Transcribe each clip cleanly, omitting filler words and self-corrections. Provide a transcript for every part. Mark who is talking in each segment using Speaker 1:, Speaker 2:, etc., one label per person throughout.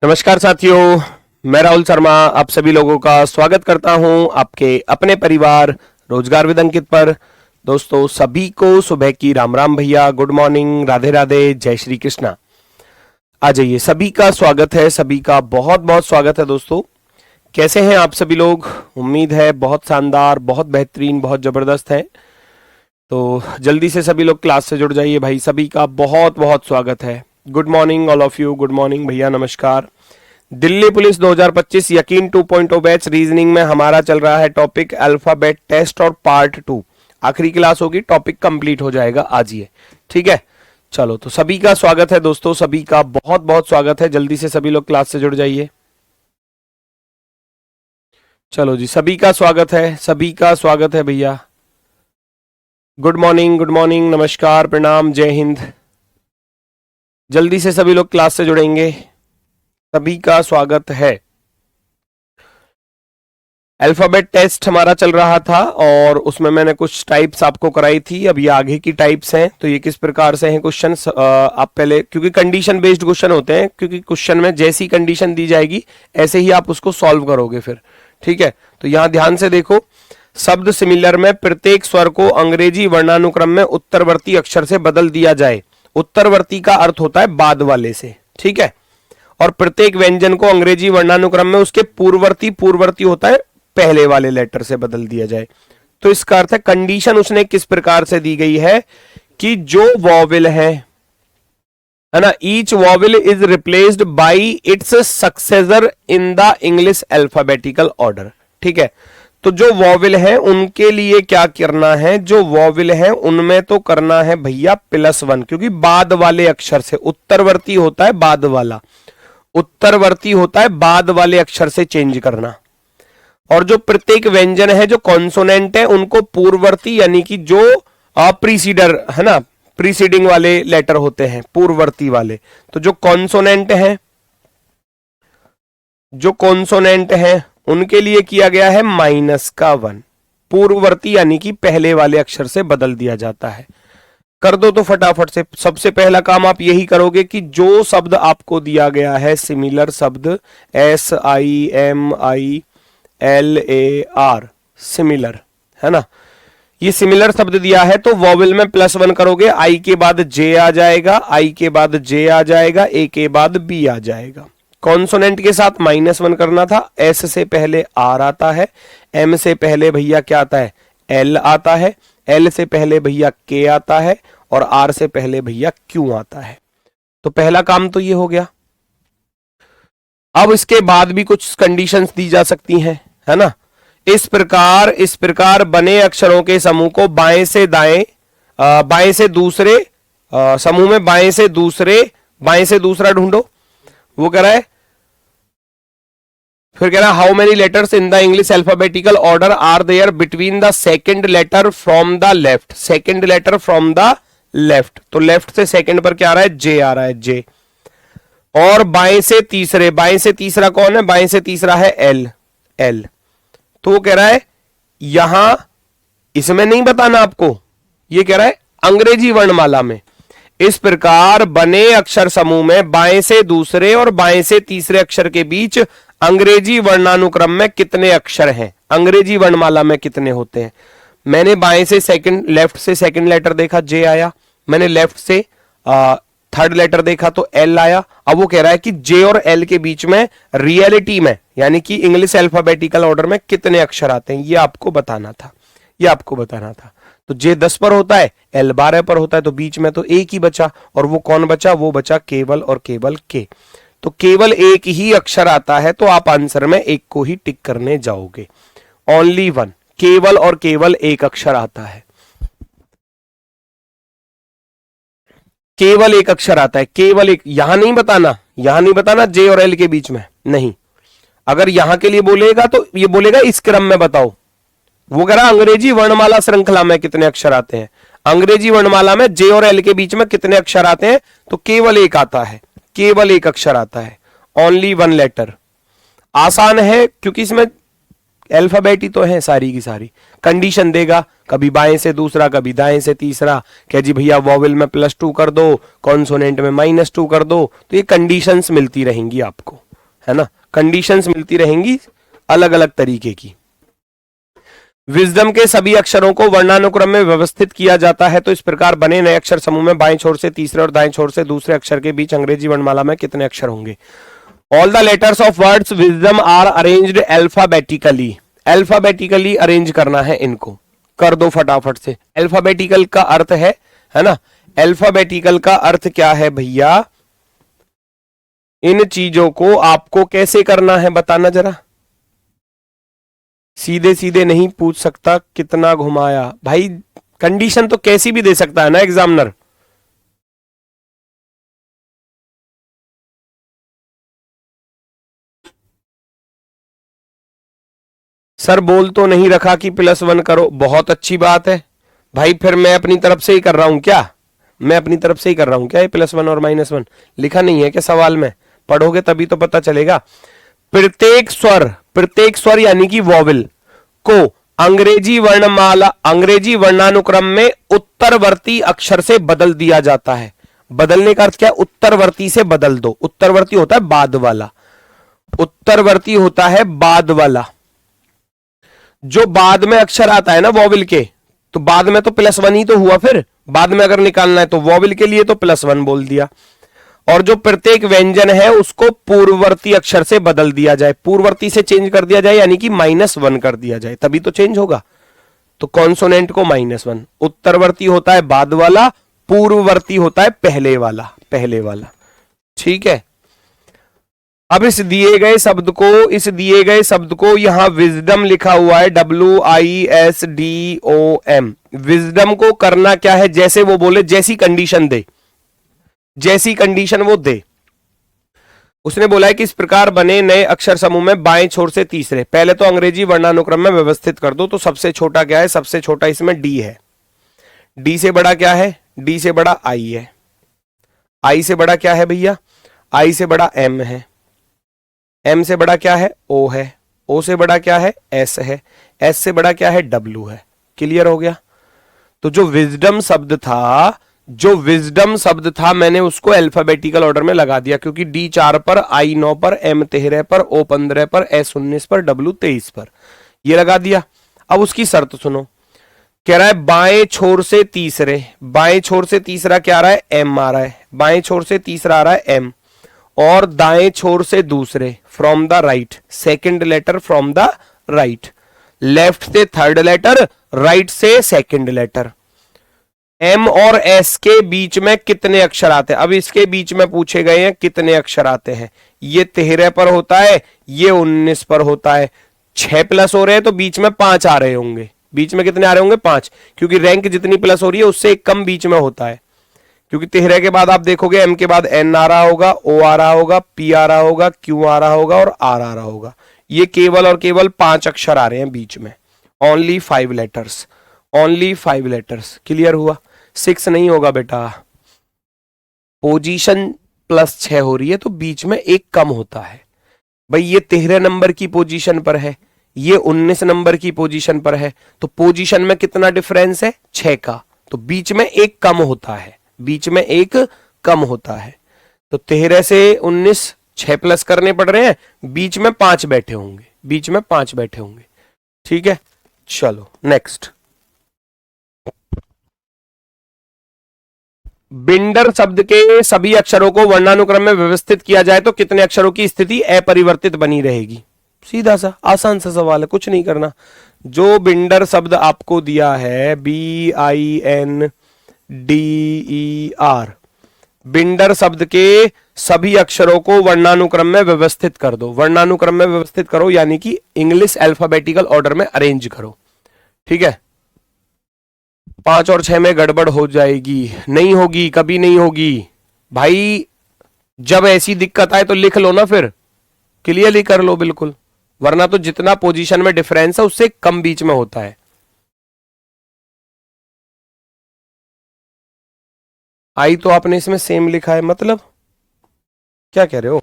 Speaker 1: नमस्कार साथियों, मैं राहुल शर्मा आप सभी लोगों का स्वागत करता हूं आपके अपने परिवार रोजगार विद अंकित पर। दोस्तों सभी को सुबह की राम राम भैया, गुड मॉर्निंग, राधे राधे, जय श्री कृष्णा। आ जाइए, सभी का स्वागत है, सभी का बहुत बहुत स्वागत है। दोस्तों कैसे हैं आप सभी लोग? उम्मीद है बहुत शानदार, बहुत बेहतरीन, बहुत जबरदस्त है। तो जल्दी से सभी लोग क्लास से जुड़ जाइए भाई, सभी का बहुत बहुत स्वागत है। Good morning all of you, good morning भैया, नमस्कार। दिल्ली पुलिस 2025 यकीन 2.0 बैच रीजनिंग में हमारा चल रहा है टॉपिक अल्फाबेट टेस्ट और पार्ट 2। आखिरी क्लास होगी, टॉपिक कंप्लीट हो जाएगा आज ये, ठीक है। चलो तो सभी का स्वागत है दोस्तों, सभी का बहुत बहुत स्वागत है। जल्दी से सभी लोग क्लास से जुड़ जाइए। चलो जी, सभी का स्वागत है, सभी का स्वागत है भैया। गुड मॉर्निंग, नमस्कार, प्रणाम, जय हिंद। जल्दी से सभी लोग क्लास से जुड़ेंगे, सभी का स्वागत है। अल्फाबेट टेस्ट हमारा चल रहा था और उसमें मैंने कुछ टाइप्स आपको कराई थी। अब ये आगे की टाइप्स हैं, तो ये किस प्रकार से हैं क्वेश्चन, आप पहले, क्योंकि कंडीशन बेस्ड क्वेश्चन होते हैं, क्योंकि क्वेश्चन में जैसी कंडीशन दी जाएगी ऐसे ही आप उसको सॉल्व करोगे फिर, ठीक है। तो यहां ध्यान से देखो, शब्द सिमिलर में प्रत्येक स्वर को अंग्रेजी वर्णानुक्रम में उत्तरवर्ती अक्षर से बदल दिया जाए। उत्तरवर्ती का अर्थ होता है बाद वाले से, ठीक है। और प्रत्येक व्यंजन को अंग्रेजी वर्णानुक्रम में उसके पूर्ववर्ती होता है पहले वाले लेटर से बदल दिया जाए। तो इसका अर्थ है कंडीशन उसने किस प्रकार से दी गई है कि जो वॉवेल है ना, each vowel is replaced bye it's successor in the English alphabetical order, ठीक है। तो जो वॉवेल है उनके लिए क्या करना है, जो वॉवेल है उनमें तो करना है भैया +1, क्योंकि बाद वाले अक्षर से, उत्तरवर्ती होता है बाद वाला, उत्तरवर्ती होता है बाद वाले अक्षर से चेंज करना। और जो प्रत्येक व्यंजन है, जो कॉन्सोनेंट है, उनको पूर्ववर्ती यानी कि जो प्रीसीडर है ना, प्रीसीडिंग वाले लेटर होते हैं पूर्ववर्ती वाले। तो जो कॉन्सोनेंट है उनके लिए किया गया है -1, पूर्ववर्ती यानी कि पहले वाले अक्षर से बदल दिया जाता है। कर दो तो फटाफट से। सबसे पहला काम आप यही करोगे कि जो शब्द आपको दिया गया है सिमिलर शब्द, SIMILAR, सिमिलर है ना, ये सिमिलर शब्द दिया है तो वॉवेल में +1 करोगे। आई के बाद जे आ जाएगा, आई के बाद जे आ जाएगा, ए के बाद बी आ जाएगा। कॉन्सोनेंट के साथ -1 करना था। एस से पहले आर आता है, एम से पहले भैया क्या आता है, एल आता है, एल से पहले भैया के आता है, और आर से पहले भैया क्यू आता है। तो पहला काम तो ये हो गया। अब इसके बाद भी कुछ कंडीशंस दी जा सकती हैं, है ना। इस प्रकार बने अक्षरों के समूह को बाएं से दाएं, बाएं से दूसरे समूह में बाएं से दूसरा ढूंढो। वो कह रहा है, फिर कह रहा है how many letters in the English alphabetical order are there between the second letter from the left, second letter from the left. तो लेफ्ट से सेकंड पर क्या आ रहा है, जे आ रहा है, जे। और बाएं से तीसरा कौन है, बाएं से तीसरा है एल, एल। तो वो कह रहा है यहां इसमें नहीं बताना आपको, ये कह रहा है अंग्रेजी वर्णमाला में इस प्रकार बने अक्षर समूह में बाएं से दूसरे और बाएं से तीसरे अक्षर के बीच अंग्रेजी वर्णानुक्रम में कितने अक्षर हैं, अंग्रेजी वर्णमाला में कितने होते हैं। मैंने बाएं से लेफ्ट से सेकंड लेटर देखा, जे आया। मैंने लेफ्ट से थर्ड लेटर देखा तो एल आया। अब वो कह रहा है कि जे और एल के बीच में रियलिटी में यानी कि इंग्लिश अल्फाबेटिकल ऑर्डर में कितने अक्षर आते हैं, ये आपको बताना था। तो जे 10 पर होता है, एल 12 पर होता है, तो बीच में तो एक ही बचा। और वो कौन बचा, वो बचा केवल और केवल के। तो केवल एक ही अक्षर आता है, तो आप आंसर में एक को ही टिक करने जाओगे। ओनली वन, केवल और केवल एक अक्षर आता है, केवल एक अक्षर आता है, केवल एक। यहां नहीं बताना जे और एल के बीच में नहीं। अगर यहां के लिए बोलेगा तो ये बोलेगा इस क्रम में बताओ। वो कह रहा अंग्रेजी वर्णमाला श्रृंखला में कितने अक्षर आते हैं, अंग्रेजी वर्णमाला में जे और एल के बीच में कितने अक्षर आते हैं, तो केवल एक आता है, केवल एक अक्षर आता है, ओनली 1 लेटर। आसान है क्योंकि इसमें अल्फाबेट ही तो है सारी की सारी। कंडीशन देगा, कभी बाएं से दूसरा, कभी दाएं से तीसरा। कह जी भैया वॉवेल में +2 कर दो, कॉन्सोनेंट में -2 कर दो। तो ये कंडीशंस मिलती रहेंगी आपको। है ना, कंडीशंस मिलती रहेंगी अलग अलग तरीके की। विजडम के सभी अक्षरों को वर्णानुक्रम में व्यवस्थित किया जाता है तो इस प्रकार बने नए अक्षर समूह में बाएं छोर से तीसरे और दाएं छोर से दूसरे अक्षर के बीच अंग्रेजी वर्णमाला में कितने अक्षर होंगे? All the letters of words wisdom are arranged alphabetically. Alphabetically arrange करना है इनको, कर दो फटाफट से। अल्फाबेटिकल का अर्थ है ना, अल्फाबेटिकल का अर्थ क्या है भैया? इन चीजों को आपको कैसे करना है बताना जरा। सीधे सीधे नहीं पूछ सकता, कितना घुमाया भाई। कंडीशन तो कैसी भी दे सकता है ना एग्जामिनर। सर बोल तो नहीं रखा कि +1 करो, बहुत अच्छी बात है भाई। फिर मैं अपनी तरफ से ही कर रहा हूं क्या? मैं अपनी तरफ से ही कर रहा हूं क्या? ये +1 और -1 लिखा नहीं है क्या सवाल में? पढ़ोगे तभी तो पता चलेगा। प्रत्येक स्वर यानी कि वॉवेल को अंग्रेजी वर्णमाला, अंग्रेजी वर्णानुक्रम में उत्तरवर्ती अक्षर से बदल दिया जाता है। बदलने का अर्थ क्या है? उत्तरवर्ती से बदल दो। उत्तरवर्ती होता है बाद वाला, उत्तरवर्ती होता है बाद वाला। जो बाद में अक्षर आता है ना वॉवेल के, तो बाद में तो +1 ही तो हुआ। फिर बाद में अगर निकालना है तो वॉवेल के लिए तो +1 बोल दिया। और जो प्रत्येक व्यंजन है उसको पूर्ववर्ती अक्षर से बदल दिया जाए, पूर्ववर्ती से चेंज कर दिया जाए, यानी कि -1 कर दिया जाए, तभी तो चेंज होगा। तो कॉन्सोनेंट को -1। उत्तरवर्ती होता है बाद वाला, पूर्ववर्ती होता है पहले वाला। ठीक है। अब इस दिए गए शब्द को यहां विजडम लिखा हुआ है, WISDOM। विजडम को करना क्या है? जैसे वो बोले, जैसी कंडीशन दे, जैसी कंडीशन वो दे। उसने बोला है कि इस प्रकार बने नए अक्षर समूह में बाएं छोर से तीसरे, पहले तो अंग्रेजी वर्णानुक्रम में व्यवस्थित कर दो। तो सबसे छोटा क्या है? सबसे छोटा इसमें डी है। डी से बड़ा क्या है? डी से बड़ा आई है। आई से बड़ा क्या है भैया? आई से बड़ा एम है। एम से बड़ा क्या है? ओ है। ओ से बड़ा क्या है? एस है। एस से बड़ा क्या है? डब्ल्यू है। क्लियर हो गया? तो जो विजडम शब्द था मैंने उसको अल्फाबेटिकल ऑर्डर में लगा दिया, क्योंकि डी 4 पर, आई 9 पर, एम 13 पर, ओ 15 पर, एस 19 पर, डब्ल्यू 23 पर, ये लगा दिया। अब उसकी शर्त सुनो, कह रहा है बाएं छोर से तीसरे, बाएं छोर से तीसरा क्या आ रहा है? एम आ रहा है। बाएं छोर से तीसरा आ रहा है एम, और दाएं छोर से दूसरे from the right, second letter from the right. Left से थर्ड लेटर, राइट से सेकंड लेटर। एम और एस के बीच में कितने अक्षर आते हैं? अब इसके बीच में पूछे गए हैं कितने अक्षर आते हैं। ये 13 पर होता है, ये 19 पर होता है। 6 प्लस हो रहे हैं तो बीच में 5 आ रहे होंगे। बीच में कितने आ रहे होंगे? 5, क्योंकि रैंक जितनी प्लस हो रही है उससे एक कम बीच में होता है। क्योंकि 13 के बाद आप देखोगे एम के बाद एन आ रहा होगा, ओ आ रहा होगा, पी आ रहा होगा, क्यू आ रहा होगा और आर आ रहा होगा। ये केवल और केवल 5 अक्षर आ रहे हैं बीच में। Only 5 letters, only 5 letters. Clear हुआ? 6 नहीं होगा बेटा। पोजीशन +6 हो रही है तो बीच में एक कम होता है। भाई ये 13 नंबर की पोजीशन पर है, ये 19 नंबर की पोजीशन पर है, तो पोजीशन में कितना डिफरेंस है? 6 का। तो बीच में एक कम होता है, बीच में एक कम होता है। तो 13 से 19 6 प्लस करने पड़ रहे हैं, बीच में 5 बैठे होंगे, बीच में 5 बैठे होंगे। ठीक है, चलो नेक्स्ट। बिंडर शब्द के सभी अक्षरों को वर्णानुक्रम में व्यवस्थित किया जाए तो कितने अक्षरों की स्थिति अपरिवर्तित बनी रहेगी? सीधा सा आसान सा सवाल है, कुछ नहीं करना। जो बिंडर शब्द आपको दिया है BINDER, बिंडर शब्द के सभी अक्षरों को वर्णानुक्रम में व्यवस्थित कर दो। वर्णानुक्रम में व्यवस्थित करो यानी कि इंग्लिश अल्फाबेटिकल ऑर्डर में अरेंज करो। ठीक है, 5 और 6 में गड़बड़ हो जाएगी। नहीं होगी, कभी नहीं होगी भाई। जब ऐसी दिक्कत आए तो लिख लो ना, फिर क्लियरली कर लो बिल्कुल, वरना तो जितना पोजीशन में डिफरेंस है उससे कम बीच में होता है। आई तो आपने इसमें सेम लिखा है, मतलब क्या कह रहे हो?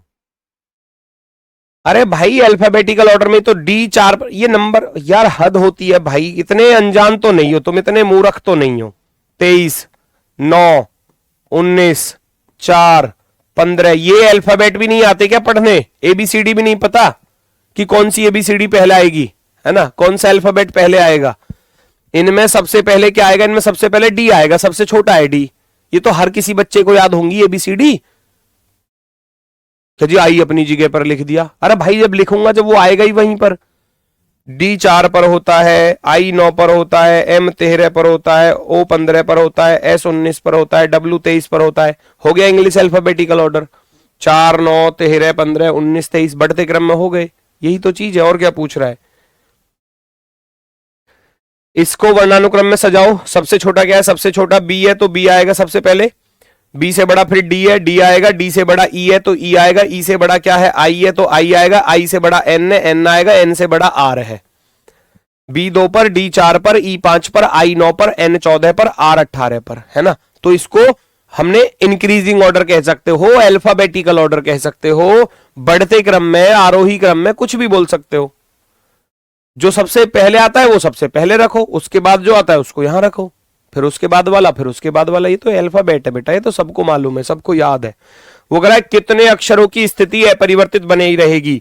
Speaker 1: अरे भाई अल्फाबेटिकल ऑर्डर में तो D4 पर ये नंबर, यार हद होती है भाई। इतने अनजान तो नहीं हो तुम, इतने मूर्ख तो नहीं हो। 23, 9, 19, 4, 15। ये अल्फाबेट भी नहीं आते क्या पढ़ने? एबीसीडी भी नहीं पता कि कौन सी एबीसीडी पहले आएगी, है ना, कौन सा अल्फाबेट पहले आएगा? इनमें सबसे पहले क्या आएगा? इनमें सबसे पहले डी आएगा, सबसे छोटा है डी। ये तो हर किसी बच्चे को याद होंगी एबीसीडी। क्या जी आई अपनी जगह पर लिख दिया? अरे भाई जब लिखूंगा जब वो आएगा ही वहीं पर। डी 4 पर होता है, आई 9 पर होता है, एम 13 पर होता है, ओ 15 पर होता है, एस 19 पर होता है, डब्ल्यू 23 पर होता है। हो गया इंग्लिश अल्फाबेटिकल ऑर्डर। 4, 9, 13, 15, 19, 23 बढ़ते क्रम में हो गए। यही तो चीज है, और क्या पूछ रहा है? इसको वर्णानुक्रम में सजाओ। सबसे छोटा क्या है? सबसे छोटा बी है तो बी आएगा सबसे पहले। बी से बड़ा फिर डी है, डी आएगा। डी से बड़ा ई है तो ई आएगा। ई से बड़ा क्या है? आई है तो आई आएगा। आई से बड़ा एन है, एन आएगा। एन से बड़ा आर है। बी 2 पर, डी 4 पर, ई 5 पर, आई 9 पर, एन 14 पर, आर 18 पर, है ना। तो इसको हमने इंक्रीजिंग ऑर्डर कह सकते हो, अल्फाबेटिकल ऑर्डर कह सकते हो, बढ़ते क्रम में, आरोही क्रम में, कुछ भी बोल सकते हो। जो सबसे पहले आता है वो सबसे पहले रखो, उसके बाद जो आता है उसको यहां रखो, फिर उसके बाद वाला, फिर उसके बाद वाला। ये तो अल्फाबेट है बेटा, ये तो सबको मालूम है, सबको याद है। वो कह रहा है कितने अक्षरों की स्थिति अपरिवर्तित बनी ही रहेगी।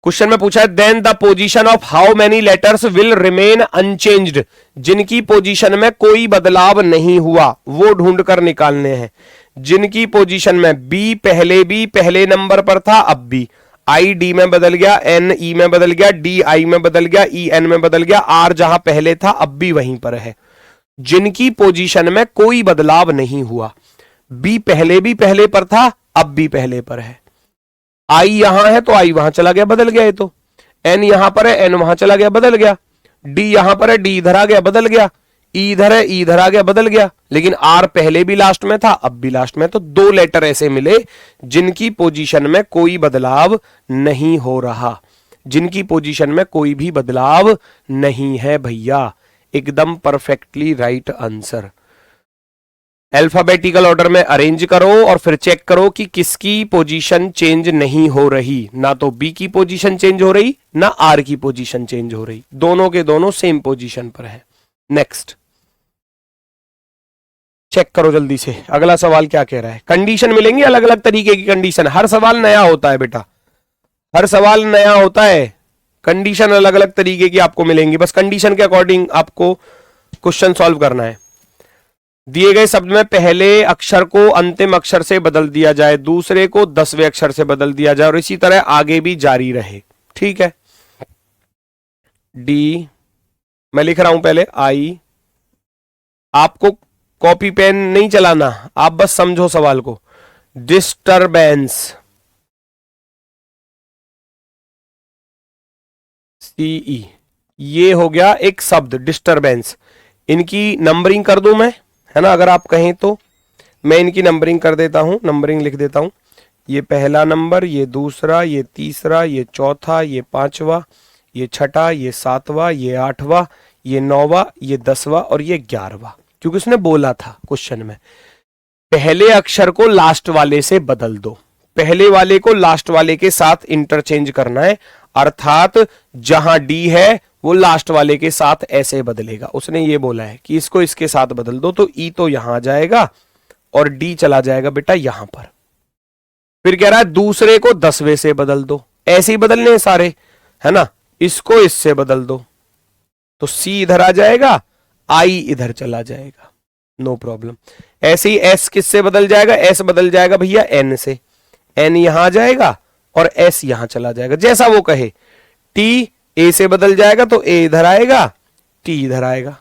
Speaker 1: क्वेश्चन में पूछा है then the position of how many letters will remain unchanged. जिनकी पोजीशन में कोई बदलाव नहीं हुआ वो ढूंढ कर निकालने हैं। जिनकी पोजीशन में बी पहले नंबर पर था, अब भी आई डी में बदल गया, एन ई में बदल गया, डी आई में बदल गया, ई एन में बदल गया, आर जहां पहले था अब भी वहीं पर है। जिनकी पोजीशन में कोई बदलाव नहीं हुआ। बी पहले पर था, अब भी पहले पर है। आई यहां है तो आई वहां चला गया, बदल गया। ये तो एन यहां पर है, एन वहां चला गया, बदल गया। डी यहां पर है, डी इधर आ गया, बदल गया। ई इधर है, ई इधर आ गया, बदल गया। लेकिन आर पहले भी लास्ट में था, अब भी लास्ट में। तो 2 लेटर ऐसे मिले जिनकी पोजीशन में कोई बदलाव नहीं हो रहा। जिनकी पोजीशन में कोई भी बदलाव नहीं है भैया। एकदम perfectly right answer. Alphabetical order में अरेंज करो और फिर चेक करो कि किसकी पोजीशन चेंज नहीं हो रही। ना तो बी की पोजीशन चेंज हो रही, ना आर की पोजीशन चेंज हो रही। दोनों के दोनों सेम पोजीशन पर है। नेक्स्ट चेक करो जल्दी से, अगला सवाल क्या कह रहा है। कंडीशन मिलेंगी अलग अलग तरीके की कंडीशन। हर सवाल नया होता है बेटा, हर सवाल नया होता है। कंडीशन अलग अलग तरीके की आपको मिलेंगी, बस कंडीशन के अकॉर्डिंग आपको क्वेश्चन सॉल्व करना है। दिए गए शब्द में पहले अक्षर को अंतिम अक्षर से बदल दिया जाए, दूसरे को 10वें अक्षर से बदल दिया जाए और इसी तरह आगे भी जारी रहे। ठीक है। डी मैं लिख रहा हूं पहले आई। आपको कॉपी पेन नहीं चलाना, आप बस समझो सवाल को। डिस्टरबेंस सीई, ये हो गया एक शब्द डिस्टरबेंस। इनकी नंबरिंग कर दूं मैं, है ना, अगर आप कहें तो मैं इनकी नंबरिंग कर देता हूं, नंबरिंग लिख देता हूं। ये पहला नंबर, ये दूसरा, ये तीसरा, ये चौथा, ये 5वां, ये छठा, ये 7वां, ये 8वां, ये 9वां, ये 10वां और ये 11वां। क्योंकि उसने बोला था क्वेश्चन में पहले अक्षर को लास्ट वाले से बदल दो, पहले वाले को लास्ट वाले के साथ इंटरचेंज करना है। अर्थात जहां डी है वो लास्ट वाले के साथ ऐसे बदलेगा। उसने ये बोला है कि इसको इसके साथ बदल दो, तो ई तो यहां आ जाएगा और डी चला जाएगा बेटा यहां पर। फिर कह रहा है दूसरे को 10वें से बदल दो, ऐसे ही बदलने हैं सारे, है ना। इसको इससे बदल दो तो सी इधर आ जाएगा, आई इधर चला जाएगा, नो प्रॉब्लम। ऐसे ही एस किससे बदल जाएगा? एस बदल जाएगा भैया एन से, एन यहां आ जाएगा और एस यहां चला जाएगा, जैसा वो कहे। टी ए से बदल जाएगा तो ए इधर आएगा, टी इधर आएगा।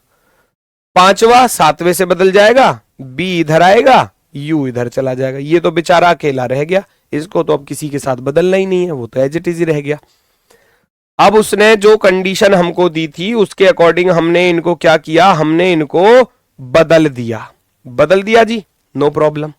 Speaker 1: 5वां 7वें से बदल जाएगा, बी इधर आएगा, यू इधर चला जाएगा। ये तो बेचारा अकेला रह गया, इसको तो अब किसी के साथ बदलना ही नहीं है, वो तो एज इट इज ही रह गया। अब उसने जो कंडीशन हमको दी थी उसके अकॉर्डिंग हमने इनको क्या किया? हमने इनको बदल दिया जी, नो प्रॉब्लम।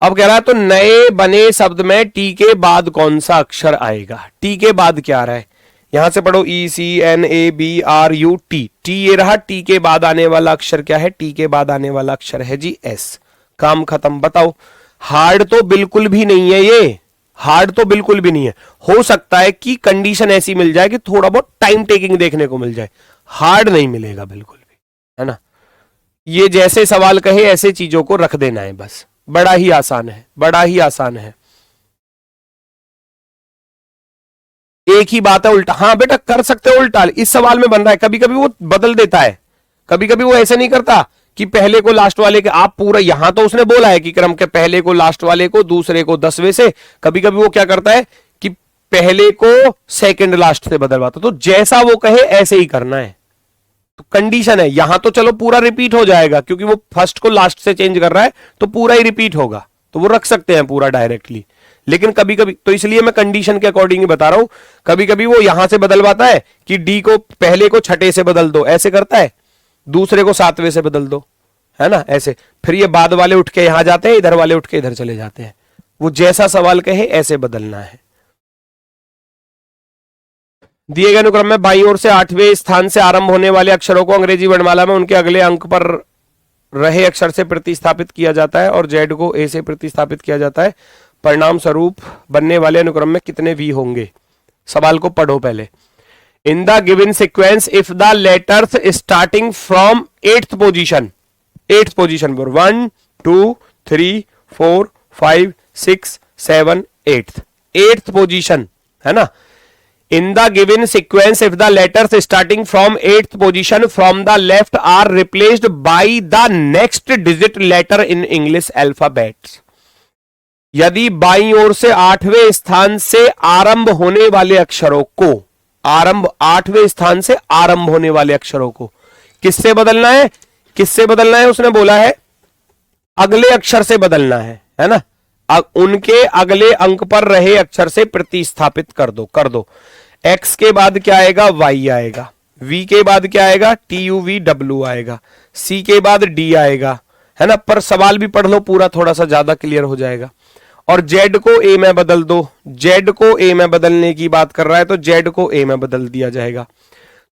Speaker 1: अब कह रहा है तो नए बने शब्द में टी के बाद कौन सा अक्षर आएगा? टी के बाद क्या आ रहा है? यहां से पढ़ो, E C N A B R U T. T ये रहा, टी के बाद आने वाला अक्षर क्या है? टी के बाद आने वाला अक्षर है जी एस। काम खत्म। बताओ, हार्ड तो बिल्कुल भी नहीं है ये, हार्ड तो बिल्कुल भी नहीं है। हो सकता है कि कंडीशन ऐसी मिल जाए कि थोड़ा बहुत टाइम टेकिंग देखने को मिल जाए, हार्ड नहीं मिलेगा बिल्कुल भी, है ना। ये जैसे सवाल कहे ऐसे चीजों को रख देना है बस, बड़ा ही आसान है, बड़ा ही आसान है। एक ही बात है उल्टा, हाँ बेटा कर सकते हो उल्टा, इस सवाल में बन रहा है, कभी कभी वो बदल देता है, कभी कभी वो ऐसे नहीं करता कि पहले को लास्ट वाले के, आप पूरा यहां तो उसने बोला है कि क्रम के पहले को लास्ट वाले को, दूसरे को 10वें से, कभी कभी वो क्या करता है कि पहले को सेकंड लास्ट से बदलवाता, तो जैसा वो कहे ऐसे ही करना है। तो कंडीशन है, यहां तो चलो पूरा रिपीट हो जाएगा क्योंकि वो फर्स्ट को लास्ट से चेंज कर रहा है तो पूरा ही रिपीट होगा, तो वो रख सकते हैं पूरा डायरेक्टली। लेकिन कभी कभी, तो इसलिए मैं कंडीशन के अकॉर्डिंग ही बता रहा हूं, कभी कभी वो यहां से बदलवाता है कि डी को पहले को छठे से बदल दो, ऐसे करता है, दूसरे को 7वें से बदल दो, है ना ऐसे, फिर ये बाद वाले उठ के यहां जाते हैं, इधर वाले उठ के इधर चले जाते हैं। वो जैसा सवाल कहे ऐसे बदलना है। दिए गए अनुक्रम में बाईं ओर से 8वें स्थान से आरंभ होने वाले अक्षरों को अंग्रेजी वर्णमाला में उनके अगले अंक पर रहे अक्षर से प्रतिस्थापित किया जाता है और जेड को ए से प्रतिस्थापित किया जाता है। परिणाम स्वरूप बनने वाले अनुक्रम में कितने वी होंगे? सवाल को पढ़ो पहले। In the given sequence if the letters starting from 8th position, 8th position पर 1 2 3 4 5 6 7 8th पोजीशन है ना। In the given sequence, if the letters starting from 8th position from the left are replaced by the next digit letter in English alphabet, यदि बाईं ओर से 8वें स्थान से आरंभ होने वाले अक्षरों को, आरंभ 8वें स्थान से आरंभ होने वाले अक्षरों को किससे बदलना है? किससे बदलना है उसने बोला है? अगले अक्षर से बदलना है ना। उनके अगले अंक पर रहे अक्षर से प्रतिस्थापित कर दो। x के बाद क्या आएगा? y आएगा, v के बाद क्या आएगा? TUVW आएगा, c के बाद d आएगा, है ना। पर सवाल भी पढ़ लो पूरा, थोड़ा सा ज्यादा क्लियर हो जाएगा। और z को a में बदल दो, z को a में बदलने की बात कर रहा है तो z को a में बदल दिया जाएगा।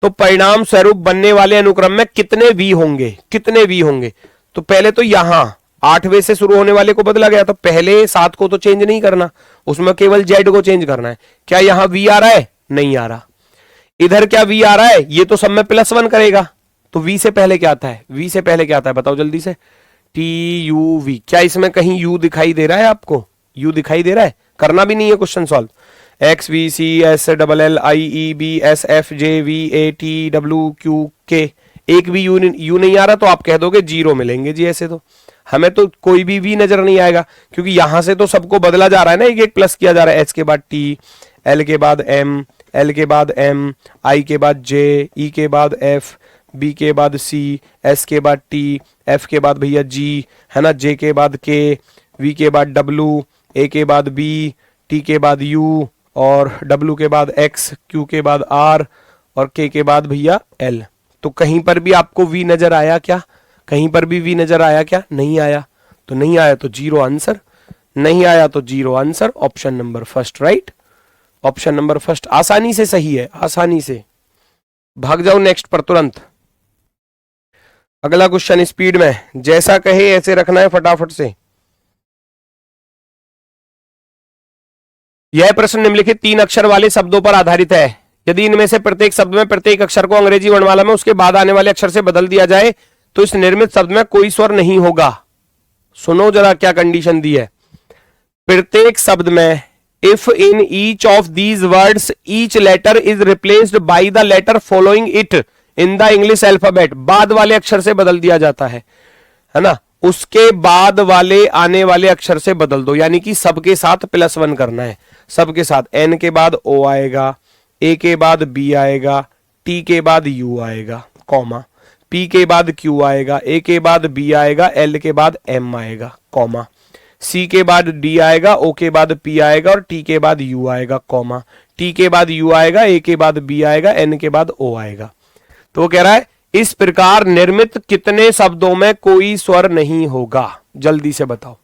Speaker 1: तो परिणाम स्वरूप बनने वाले अनुक्रम में कितने v होंगे? कितने v होंगे? तो पहले तो यहां 8वें से शुरू होने वाले को बदला गया, तो पहले 7 को तो चेंज नहीं करना, उसमें केवल z को चेंज करना है। क्या यहां v आ रहा है? नहीं आ रहा। इधर क्या v आ रहा है? ये तो सब में +1 करेगा, तो v से पहले क्या आता है? v से पहले क्या आता है बताओ जल्दी से? TUV। क्या इसमें कहीं u दिखाई दे रहा है आपको? u दिखाई दे रहा है? करना भी नहीं है question solve. X V C S L L I E B S F J V A T W Q K, एक भी u नहीं आ रहा तो आप कह दोगे 0 मिलेंगे जी। ऐसे तो हमें तो कोई भी v नजर नहीं आएगा क्योंकि यहां से तो सबको बदला जा रहा है ना, एक एक प्लस किया जा रहा है। h के बाद t, l के बाद m, l के बाद m, i के बाद j, e के बाद f, b के बाद c, s के बाद t, f के बाद भैया g, है ना, j के बाद k, v के बाद w, a के बाद b, t के बाद u और w के बाद x, q के बाद r और k के बाद भैया l। तो कहीं पर भी आपको v नजर आया क्या? कहीं पर भी v नजर आया क्या? नहीं आया। तो नहीं आया तो 0 आंसर, नहीं आया तो 0 answer. Option number first right, option number first आसानी से सही है, आसानी से। भाग जाओ नेक्स्ट पर तुरंत। अगला क्वेश्चन स्पीड में, जैसा कहे ऐसे रखना है फटाफट से। यह प्रश्न निम्नलिखित 3 अक्षर वाले शब्दों पर आधारित है। यदि इनमें से प्रत्येक शब्द में प्रत्येक अक्षर को अंग्रेजी वर्णमाला में उसके बाद आने वाले अक्षर से बदल दिया जाए तो इस निर्मित शब्द में कोई स्वर नहीं होगा। सुनो जरा क्या कंडीशन दी है। प्रत्येक शब्द में if in each of these words each letter is replaced by the letter following it in the English alphabet, बाद वाले अक्षर से बदल दिया जाता है ना, उसके बाद वाले आने वाले अक्षर से बदल दो, यानी कि सबके साथ +1 करना है। सबके साथ n के बाद o आएगा, a के बाद b आएगा, t के बाद u आएगा, कॉमा, p के बाद q आएगा, a के बाद b आएगा, l के बाद m आएगा, कॉमा, c के बाद d आएगा, o के बाद p आएगा और t के बाद u आएगा, कॉमा, t के बाद u आएगा, a के बाद b आएगा, n के बाद o आएगा। तो वो कह रहा है इस प्रकार निर्मित कितने शब्दों में कोई स्वर नहीं होगा? जल्दी से बताओ।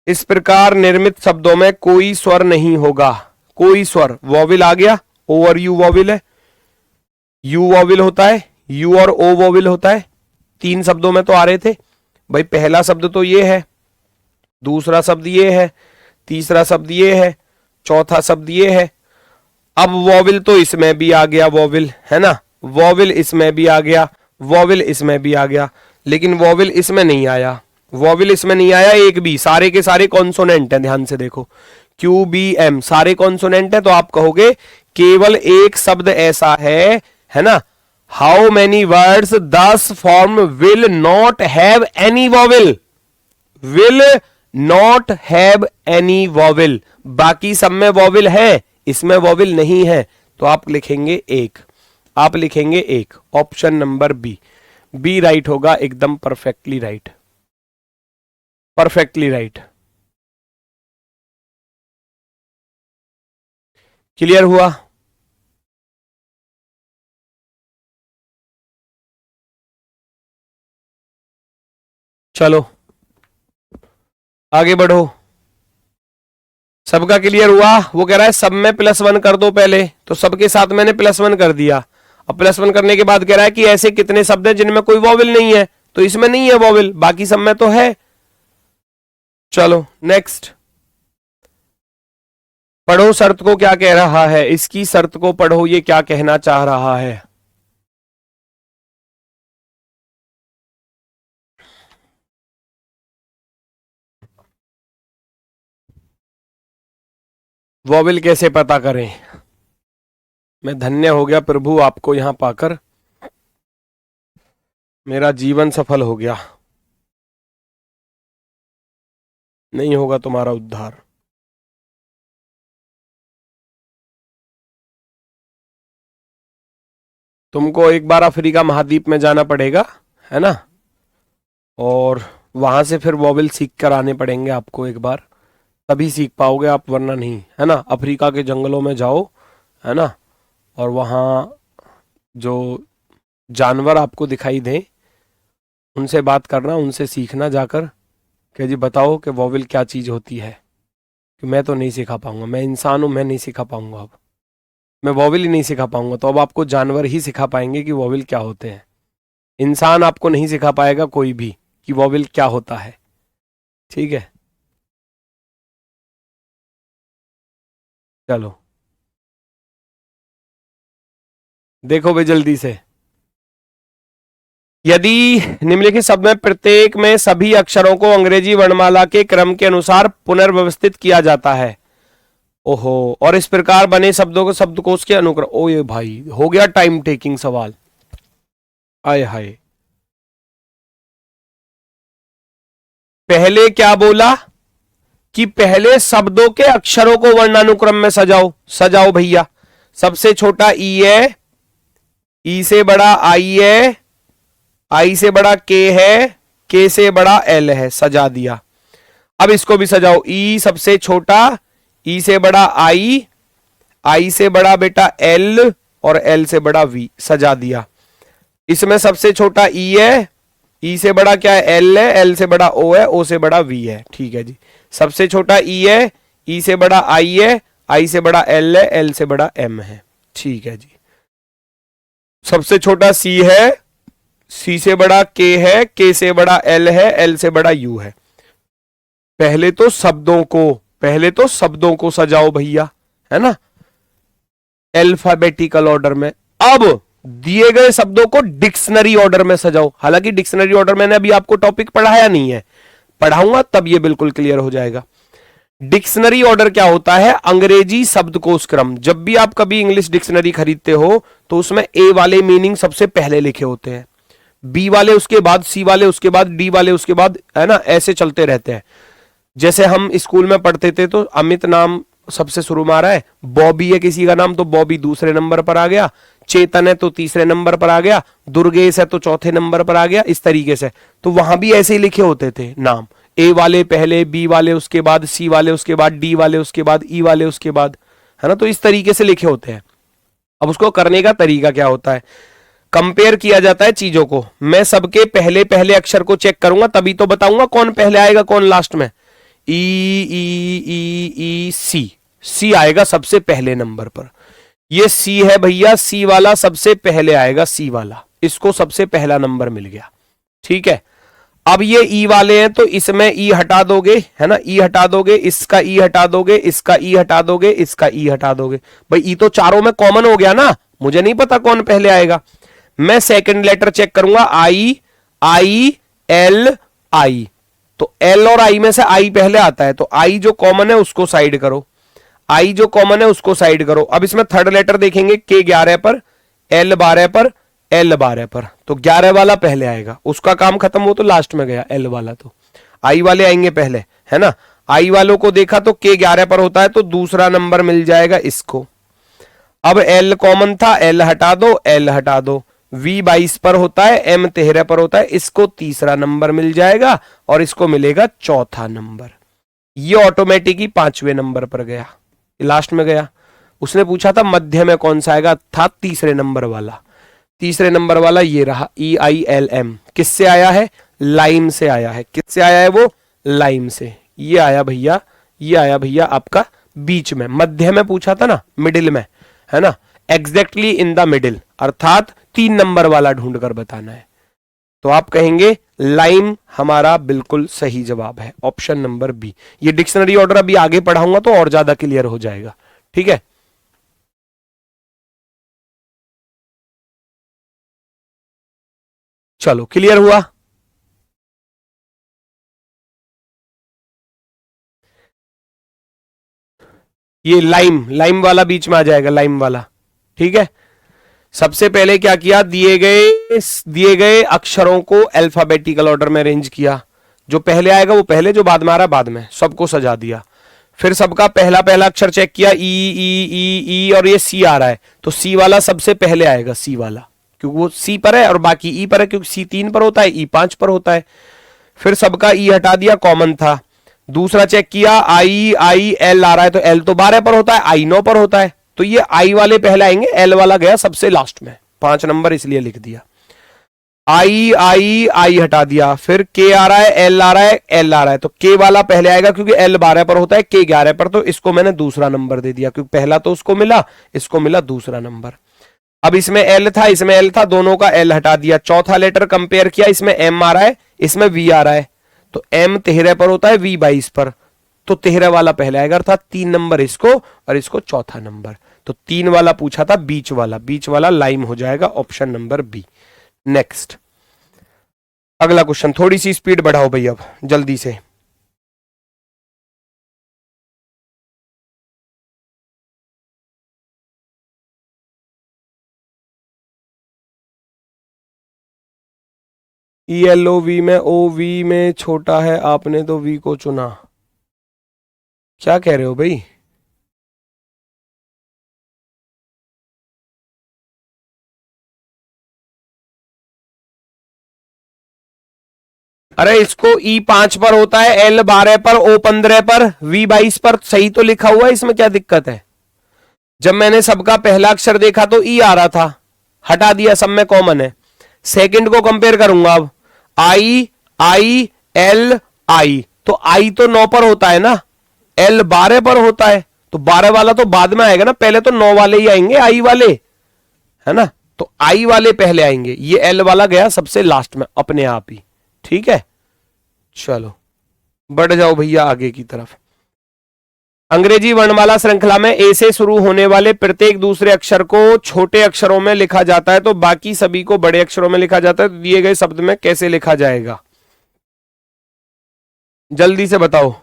Speaker 1: इस प्रकार निर्मित शब्दों में कोई स्वर नहीं होगा। कोई स्वर, वॉविल आ गया, ओ और यू वॉविल है, यू वॉविल होता है, यू और ओ वॉविल होता है। 3 शब्दों में तो आ रहे थे भाई। पहला शब्द तो ये है, दूसरा शब्द ये है, तीसरा शब्द ये है, चौथा शब्द ये है। अब वॉविल तो इसमें भी आ गया, वॉविल है ना, वॉविल इसमें भी आ गया, वॉविल इसमें भी आ गया, लेकिन वॉविल इसमें नहीं आया। वॉविल इसमें नहीं आया एक भी, सारे के सारे कॉन्सोनेंट हैं, ध्यान से देखो, क्यू बी एम सारे कॉन्सोनेंट है, तो आप कहोगे केवल एक शब्द ऐसा है ना, how many words this form will not have any vowel, will not have any vowel, बाकी सब में वॉविल है, इसमें वॉविल नहीं है, तो आप लिखेंगे एक, आप लिखेंगे एक, option number B, B right होगा, एकदम perfectly right, perfectly right. Clear हुआ? चलो आगे बढ़ो, सबका क्लियर हुआ? वो कह रहा है सब में +1 कर दो पहले, तो सबके साथ मैंने +1 कर दिया। अब +1 करने के बाद कह रहा है कि ऐसे कितने शब्द हैं जिनमें कोई वॉवेल नहीं है, तो इसमें नहीं है वॉवेल, बाकी सब में तो है। चलो नेक्स्ट पढ़ो, शर्त को क्या कह रहा है, इसकी शर्त को पढ़ो, ये क्या कहना चाह रहा है। वॉवेल कैसे पता करें? मैं धन्य हो गया प्रभु आपको यहां पाकर, मेरा जीवन सफल हो गया, नहीं होगा तुम्हारा उद्धार। तुमको एक बार अफ्रीका महाद्वीप में जाना पड़ेगा, है ना, और वहां से फिर वॉवेल सीख कर आने पड़ेंगे आपको एक बार, तभी सीख पाओगे आप, वरना नहीं, है ना। अफ्रीका के जंगलों में जाओ, है ना, और वहाँ जो जानवर आपको दिखाई दें उनसे बात करना, उनसे सीखना जाकर कि जी बताओ कि वॉवेल क्या चीज़ होती है, कि मैं तो नहीं सिखा पाऊंगा, मैं इंसान हूँ, मैं नहीं सिखा पाऊंगा, अब मैं वॉवेल ही नहीं सिखा पाऊंगा, तो अब आपको जानवर ही सिखा पाएंगे कि वॉवेल क्या होते हैं। इंसान आपको नहीं सिखा पाएगा कोई भी कि वॉवेल क्या होता है, ठीक है। चलो देखो भाई जल्दी से, यदि निम्नलिखित शब्द में प्रत्येक में सभी अक्षरों को अंग्रेजी वर्णमाला के क्रम के अनुसार पुनर्व्यवस्थित किया जाता है, ओहो, और इस प्रकार बने शब्दों को शब्दकोश के अनुक्रम, ओ ये भाई हो गया टाइम टेकिंग सवाल, आय हाय। पहले क्या बोला कि पहले शब्दों के अक्षरों को वर्णानुक्रम में सजाओ, सजाओ भैया, सबसे छोटा ई है, ई से बड़ा आई है, आई से बड़ा के है, के से बड़ा एल है, सजा दिया। अब इसको भी सजाओ, ई सबसे छोटा, ई से बड़ा आई, आई से बड़ा बेटा एल, और एल से बड़ा वी, सजा दिया। इसमें सबसे छोटा ई है, ई से बड़ा क्या है एल है, एल से बड़ा ओ है, ओ से बड़ा वी है, ठीक है जी। सबसे छोटा ई है, ई से बड़ा आई है, आई से बड़ा एल है, एल से बड़ा एम है, ठीक है जी। सबसे छोटा सी है, सी से बड़ा के है, के से बड़ा एल है, एल से बड़ा यू है। पहले तो शब्दों को सजाओ भैया, है ना, अल्फाबेटिकल ऑर्डर में। अब दिए गए शब्दों को डिक्शनरी ऑर्डर में सजाओ, हालांकि डिक्शनरी ऑर्डर मैंने अभी आपको टॉपिक पढ़ाया नहीं है, पढ़ाऊंगा तब ये बिल्कुल क्लियर हो जाएगा। डिक्शनरी ऑर्डर क्या होता है, अंग्रेजी शब्दकोश क्रम। जब भी आप कभी इंग्लिश डिक्शनरी खरीदते हो तो उसमें ए वाले मीनिंग सबसे पहले लिखे होते हैं, बी वाले उसके बाद, सी वाले उसके बाद, डी वाले उसके बाद, है ना, ऐसे चलते रहते हैं। जैसे हम स्कूल में पढ़ते थे तो अमित नाम सबसे शुरू में आ रहा है, बॉबी है किसी का नाम तो बॉबी दूसरे नंबर पर आ गया, चेतन है तो तीसरे नंबर पर आ गया, दुर्गेश है तो चौथे नंबर पर आ गया, इस तरीके से। तो वहां भी ऐसे ही लिखे होते थे नाम, ए वाले पहले, बी वाले उसके बाद, सी वाले उसके बाद, डी वाले उसके बाद, ई वाले उसके बाद, है ना, तो इस तरीके से लिखे होते हैं। अब उसको करने का तरीका क्या होता है, कंपेयर किया जाता है चीजों को। मैं सबके पहले पहले अक्षर को चेक करूंगा तभी तो बताऊंगा कौन पहले आएगा कौन लास्ट में। ई ई ई ई सी, सी आएगा सबसे पहले नंबर पर, ये सी है भैया, सी वाला सबसे पहले आएगा, सी वाला, इसको सबसे पहला नंबर मिल गया, ठीक है। अब ये ई वाले हैं तो इसमें ई हटा दोगे, है ना, ई हटा दोगे, इसका ई हटा दोगे, इसका ई हटा दोगे, इसका ई हटा दोगे, भाई ई तो चारों में कॉमन हो गया ना, मुझे नहीं पता कौन पहले आएगा। मैं सेकंड लेटर चेक करूंगा, आई आई एल आई, तो एल और आई में से आई पहले आता है, तो आई जो कॉमन है उसको साइड करो, आई जो कॉमन है उसको साइड करो। अब इसमें थर्ड लेटर देखेंगे, के 11 पर, एल 12 पर, एल 12 पर, तो 11 वाला पहले आएगा, उसका काम खत्म, वो तो लास्ट में गया एल वाला, तो आई वाले आएंगे पहले, है ना। आई वालों को देखा तो के 11 पर होता है, तो दूसरा नंबर मिल जाएगा इसको। अब एल कॉमन था, एल हटा दो, एल हटा दो, वी 22 पर होता है, एम 13 पर होता है, इसको तीसरा नंबर मिल जाएगा और इसको मिलेगा चौथा नंबर। ये ऑटोमेटिक ही 5वें नंबर पर गया, लास्ट में गया। उसने पूछा था मध्य में कौन सा आएगा, था तीसरे नंबर वाला, तीसरे नंबर वाला ये रहा, EILM। किससे आया है, लाइम से आया है। किससे आया है वो, लाइम से। ये आया भैया, ये आया भैया आपका बीच में, मध्य में पूछा था ना, मिडिल में, है ना, एग्जैक्टली इन द मिडिल, अर्थात 3 नंबर वाला ढूंढ कर बताना है। तो आप कहेंगे लाइम हमारा बिल्कुल सही जवाब है, ऑप्शन नंबर बी। ये डिक्शनरी ऑर्डर अभी आगे पढ़ाऊंगा तो और ज्यादा क्लियर हो जाएगा, ठीक है। चलो क्लियर हुआ। ये लाइम, लाइम वाला बीच में आ जाएगा, लाइम वाला, ठीक है। सबसे पहले क्या किया, दिए गए अक्षरों को अल्फाबेटिकल ऑर्डर में अरेंज किया, जो पहले आएगा वो पहले, जो बाद में आ रहा बाद में, सबको सजा दिया। फिर सबका पहला पहला अक्षर चेक किया, ई और ये सी आ रहा है, तो सी वाला सबसे पहले आएगा, सी वाला, क्योंकि वो सी पर है और बाकी ई पर है, क्योंकि सी 3 पर होता है, ई 5 पर होता है। फिर सबका ई हटा दिया, कॉमन था। दूसरा चेक किया, आई एल आ रहा है, तो एल तो 12 पर होता है, आई 9 पर होता है, तो ये आई वाले पहले आएंगे, एल वाला गया सबसे लास्ट में, 5 नंबर इसलिए लिख दिया। आई हटा दिया, फिर के आ रहा है, एल आ रहा है, एल आ रहा है, तो के वाला पहले आएगा क्योंकि एल 12 पर होता है, के 11 पर, तो इसको मैंने दूसरा नंबर दे दिया, क्योंकि पहला तो उसको मिला, इसको मिला दूसरा नंबर। अब इसमें एल था, इसमें एल था, दोनों का एल हटा दिया। चौथा लेटर कंपेयर किया, इसमें एम आ रहा है, इसमें वी आ रहा है, तो एम 13 पर होता है, वी 22 पर, तो 13 वाला पहले आएगा, अर्थात 3 नंबर इसको और इसको चौथा नंबर। तो 3 वाला पूछा था, बीच वाला, बीच वाला लाइम हो जाएगा, ऑप्शन नंबर बी। नेक्स्ट अगला क्वेश्चन, थोड़ी सी स्पीड बढ़ाओ भैया अब जल्दी से। ELOV में OV में छोटा है, आपने तो V को चुना, क्या कह रहे हो भाई। अरे इसको E5 पर होता है, L 12 पर, O 15 पर, V 22 पर, सही तो लिखा हुआ है, इसमें क्या दिक्कत है। जब मैंने सबका पहला अक्षर देखा तो E आ रहा था, हटा दिया, सब में कॉमन है। सेकंड को कंपेयर करूंगा अब, आई एल आई, तो आई तो 9 पर होता है ना, L 12 पर होता है, तो 12 वाला तो बाद में आएगा ना, पहले तो 9 वाले ही आएंगे, आई वाले, है ना, तो आई वाले पहले आएंगे, ये एल वाला गया सबसे लास्ट में अपने आप ही, ठीक है। चलो बढ़ जाओ भैया आगे की तरफ। अंग्रेजी वर्णमाला श्रृंखला में ए से शुरू होने वाले प्रत्येक दूसरे अक्षर को छोटे अक्षरों में लिखा जाता है, तो बाकी सभी को बड़े अक्षरों में लिखा जाता है, तो दिए गए शब्द में कैसे लिखा जाएगा, जल्दी से बताओ।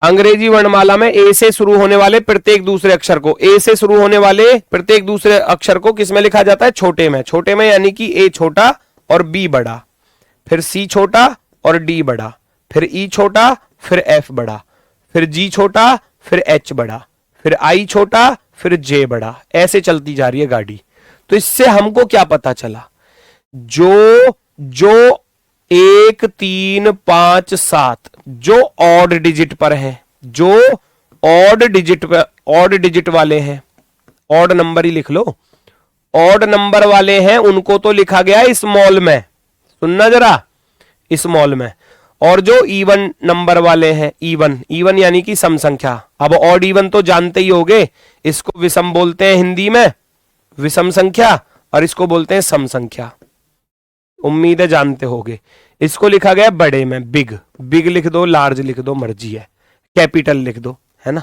Speaker 1: अंग्रेजी वर्णमाला में ए से शुरू होने वाले प्रत्येक दूसरे अक्षर को, ए से शुरू होने वाले प्रत्येक दूसरे अक्षर को किस में लिखा जाता है, छोटे में। छोटे में यानी कि ए छोटा और बी बड़ा, फिर सी छोटा और डी बड़ा, फिर ई छोटा, फिर एफ बड़ा, फिर जी छोटा, फिर एच बड़ा, फिर आई छोटा, फिर जे बड़ा, ऐसे चलती जा रही है गाड़ी। तो इससे हमको क्या पता चला, जो जो 1 3 5 7 जो ऑड डिजिट पर है, जो ऑड डिजिट वाले हैं, ऑड नंबर ही लिख लो, ऑड नंबर वाले हैं उनको तो लिखा गया है स्मॉल में, सुनना जरा, स्मॉल में। और जो इवन नंबर वाले हैं, इवन यानी कि सम संख्या, अब ऑड इवन तो जानते ही होगे, इसको विषम बोलते हैं हिंदी में, विषम संख्या, और इसको बोलते हैं सम संख्या, उम्मीद है जानते होगे। इसको लिखा गया बड़े में, बिग, बिग लिख दो, लार्ज लिख दो, मर्जी है, कैपिटल लिख दो, है ना।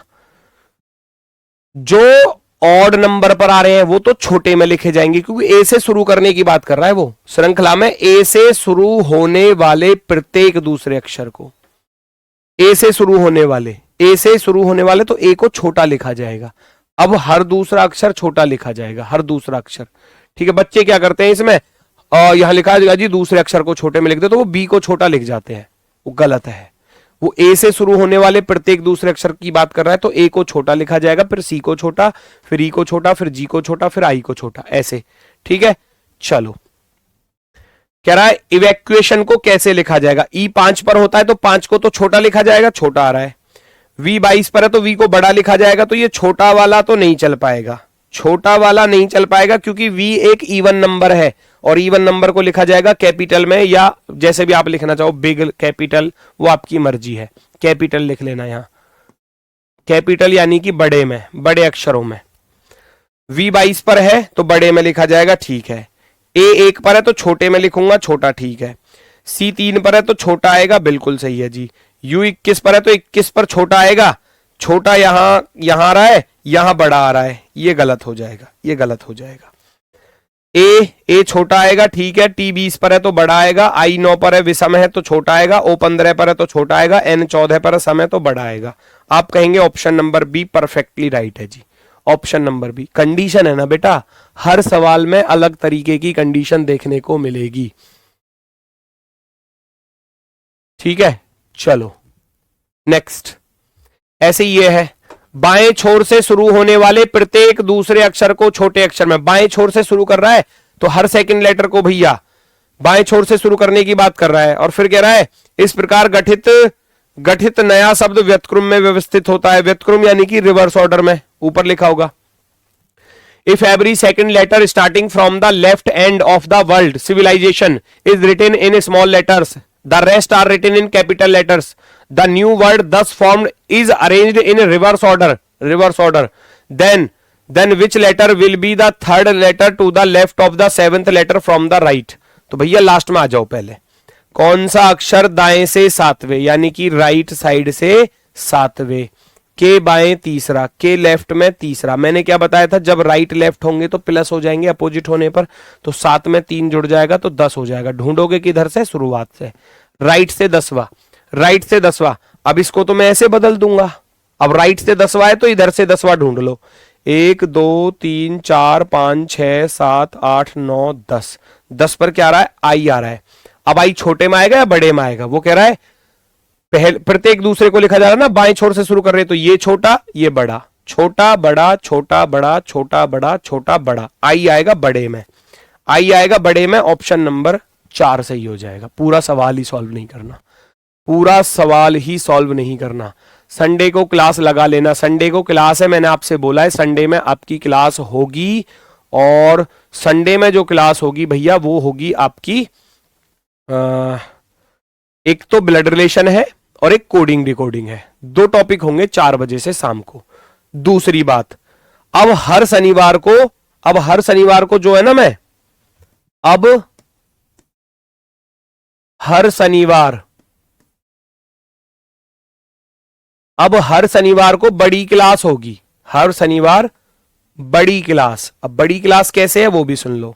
Speaker 1: जो ऑड नंबर पर आ रहे हैं वो तो छोटे में लिखे जाएंगे, क्योंकि ए से शुरू करने की बात कर रहा है वो श्रृंखला में। ए से शुरू होने वाले प्रत्येक दूसरे अक्षर को, ए से शुरू होने वाले, ए से शुरू होने वाले तो ए को छोटा लिखा जाएगा। अब हर दूसरा अक्षर छोटा लिखा जाएगा, हर दूसरा अक्षर। ठीक है, बच्चे क्या करते हैं इसमें, यहां लिखा जाएगा जी दूसरे अक्षर को छोटे में लिख दे, तो वो बी को छोटा लिख जाते हैं, वो गलत है। वो ए से शुरू होने वाले प्रत्येक दूसरे अक्षर की बात कर रहा है, तो ए को छोटा लिखा जाएगा, फिर सी को छोटा, फिर ई को छोटा, फिर जी को छोटा, फिर आई को छोटा, ऐसे। ठीक है, चलो कह रहा है इवैक्यूएशन को कैसे लिखा जाएगा। ई 5 पर होता है तो 5 को तो छोटा लिखा जाएगा, छोटा आ रहा है। वी 22 पर है तो वी को बड़ा लिखा जाएगा, तो ये छोटा वाला तो नहीं चल पाएगा, छोटा वाला नहीं चल पाएगा, क्योंकि वी एक इवन नंबर है और इवन नंबर को लिखा जाएगा कैपिटल में, या जैसे भी आप लिखना चाहो, बिग, कैपिटल, वो आपकी मर्जी है। कैपिटल लिख लेना यहां, कैपिटल यानी कि बड़े में, बड़े अक्षरों में। वी 22 पर है तो बड़े में लिखा जाएगा, ठीक है। ए 1 पर है तो छोटे में लिखूंगा, छोटा, ठीक है। सी 3 पर है तो छोटा आएगा, बिल्कुल सही है जी। यू 21 पर है तो 21 पर छोटा आएगा, छोटा यहां आ रहा है, यहां बड़ा आ रहा है, ये गलत हो जाएगा, ये गलत हो जाएगा। ए छोटा आएगा, ठीक है। टी 20 पर है तो बड़ा आएगा, आई 9 पर है विषम है तो छोटा आएगा, ओ 15 पर है तो छोटा आएगा, एन 14 पर है सम है तो बड़ा आएगा। आप कहेंगे option number be perfectly right है जी, ऑप्शन नंबर बी। कंडीशन है ना बेटा, हर सवाल में अलग तरीके की कंडीशन देखने को मिलेगी। ठीक है, चलो नेक्स्ट। ऐसे ये है, बाएं छोर से शुरू होने वाले प्रत्येक दूसरे अक्षर को छोटे अक्षर में, बाएं छोर से शुरू कर रहा है तो हर सेकंड लेटर को भैया बाएं छोर से शुरू करने की बात कर रहा है। और फिर कह रहा है इस प्रकार गठित नया शब्द व्यतक्रम में व्यवस्थित होता है। व्यतक्रम यानी कि रिवर्स ऑर्डर में, ऊपर लिखा होगा। If every second letter starting from the left end of the world civilization is written in small letters, the rest are written in capital letters. The new word thus formed is arranged in reverse order. Then which letter will be the third letter to the left of the seventh letter from the right? तो भैया last में आ जाओ पहले। कौन सा अक्षर दाएं से सातवें, यानी कि राइट साइड से सातवें, के बाएं तीसरा, के लेफ्ट में तीसरा। मैंने क्या बताया था, जब राइट लेफ्ट होंगे तो प्लस हो जाएंगे अपोजिट होने पर, तो 7 में 3 जुड़ जाएगा तो 10 हो जाएगा। ढूंढोगे किधर से, शुरुआत से, राइट से 10वां, राइट से 10वां। अब इसको तो मैं ऐसे बदल दूंगा, अब राइट से 10वां है तो इधर से 10वां ढूंढ लो। 1 2 3 4 5 6 7 8 9 10, 10 पर क्या आ रहा है, आई आ रहा है। अब आई छोटे में आएगा या बड़े में आएगा, वो कह रहा है पहले प्रत्येक दूसरे को लिखा जा रहा है ना, बाएं छोर से शुरू कर रहे, तो ये छोटा ये बड़ा, छोटा बड़ा छोटा बड़ा छोटा बड़ा छोटा बड़ा, आई आएगा बड़े में, आई आएगा बड़े में। ऑप्शन नंबर 4 सही हो जाएगा। पूरा सवाल ही सॉल्व नहीं करना, पूरा सवाल ही सॉल्व नहीं करना। संडे को क्लास लगा लेना, संडे को क्लास है, मैंने आपसे बोला है संडे में आपकी क्लास होगी। और संडे में जो क्लास होगी भैया वो होगी आपकी एक तो ब्लड रिलेशन है और एक कोडिंग डिकोडिंग है, 2 टॉपिक होंगे 4 बजे से शाम को। दूसरी बात, अब हर शनिवार को जो है ना, मैं अब हर शनिवार को बड़ी क्लास होगी, हर शनिवार बड़ी क्लास। अब बड़ी क्लास कैसे है वो भी सुन लो।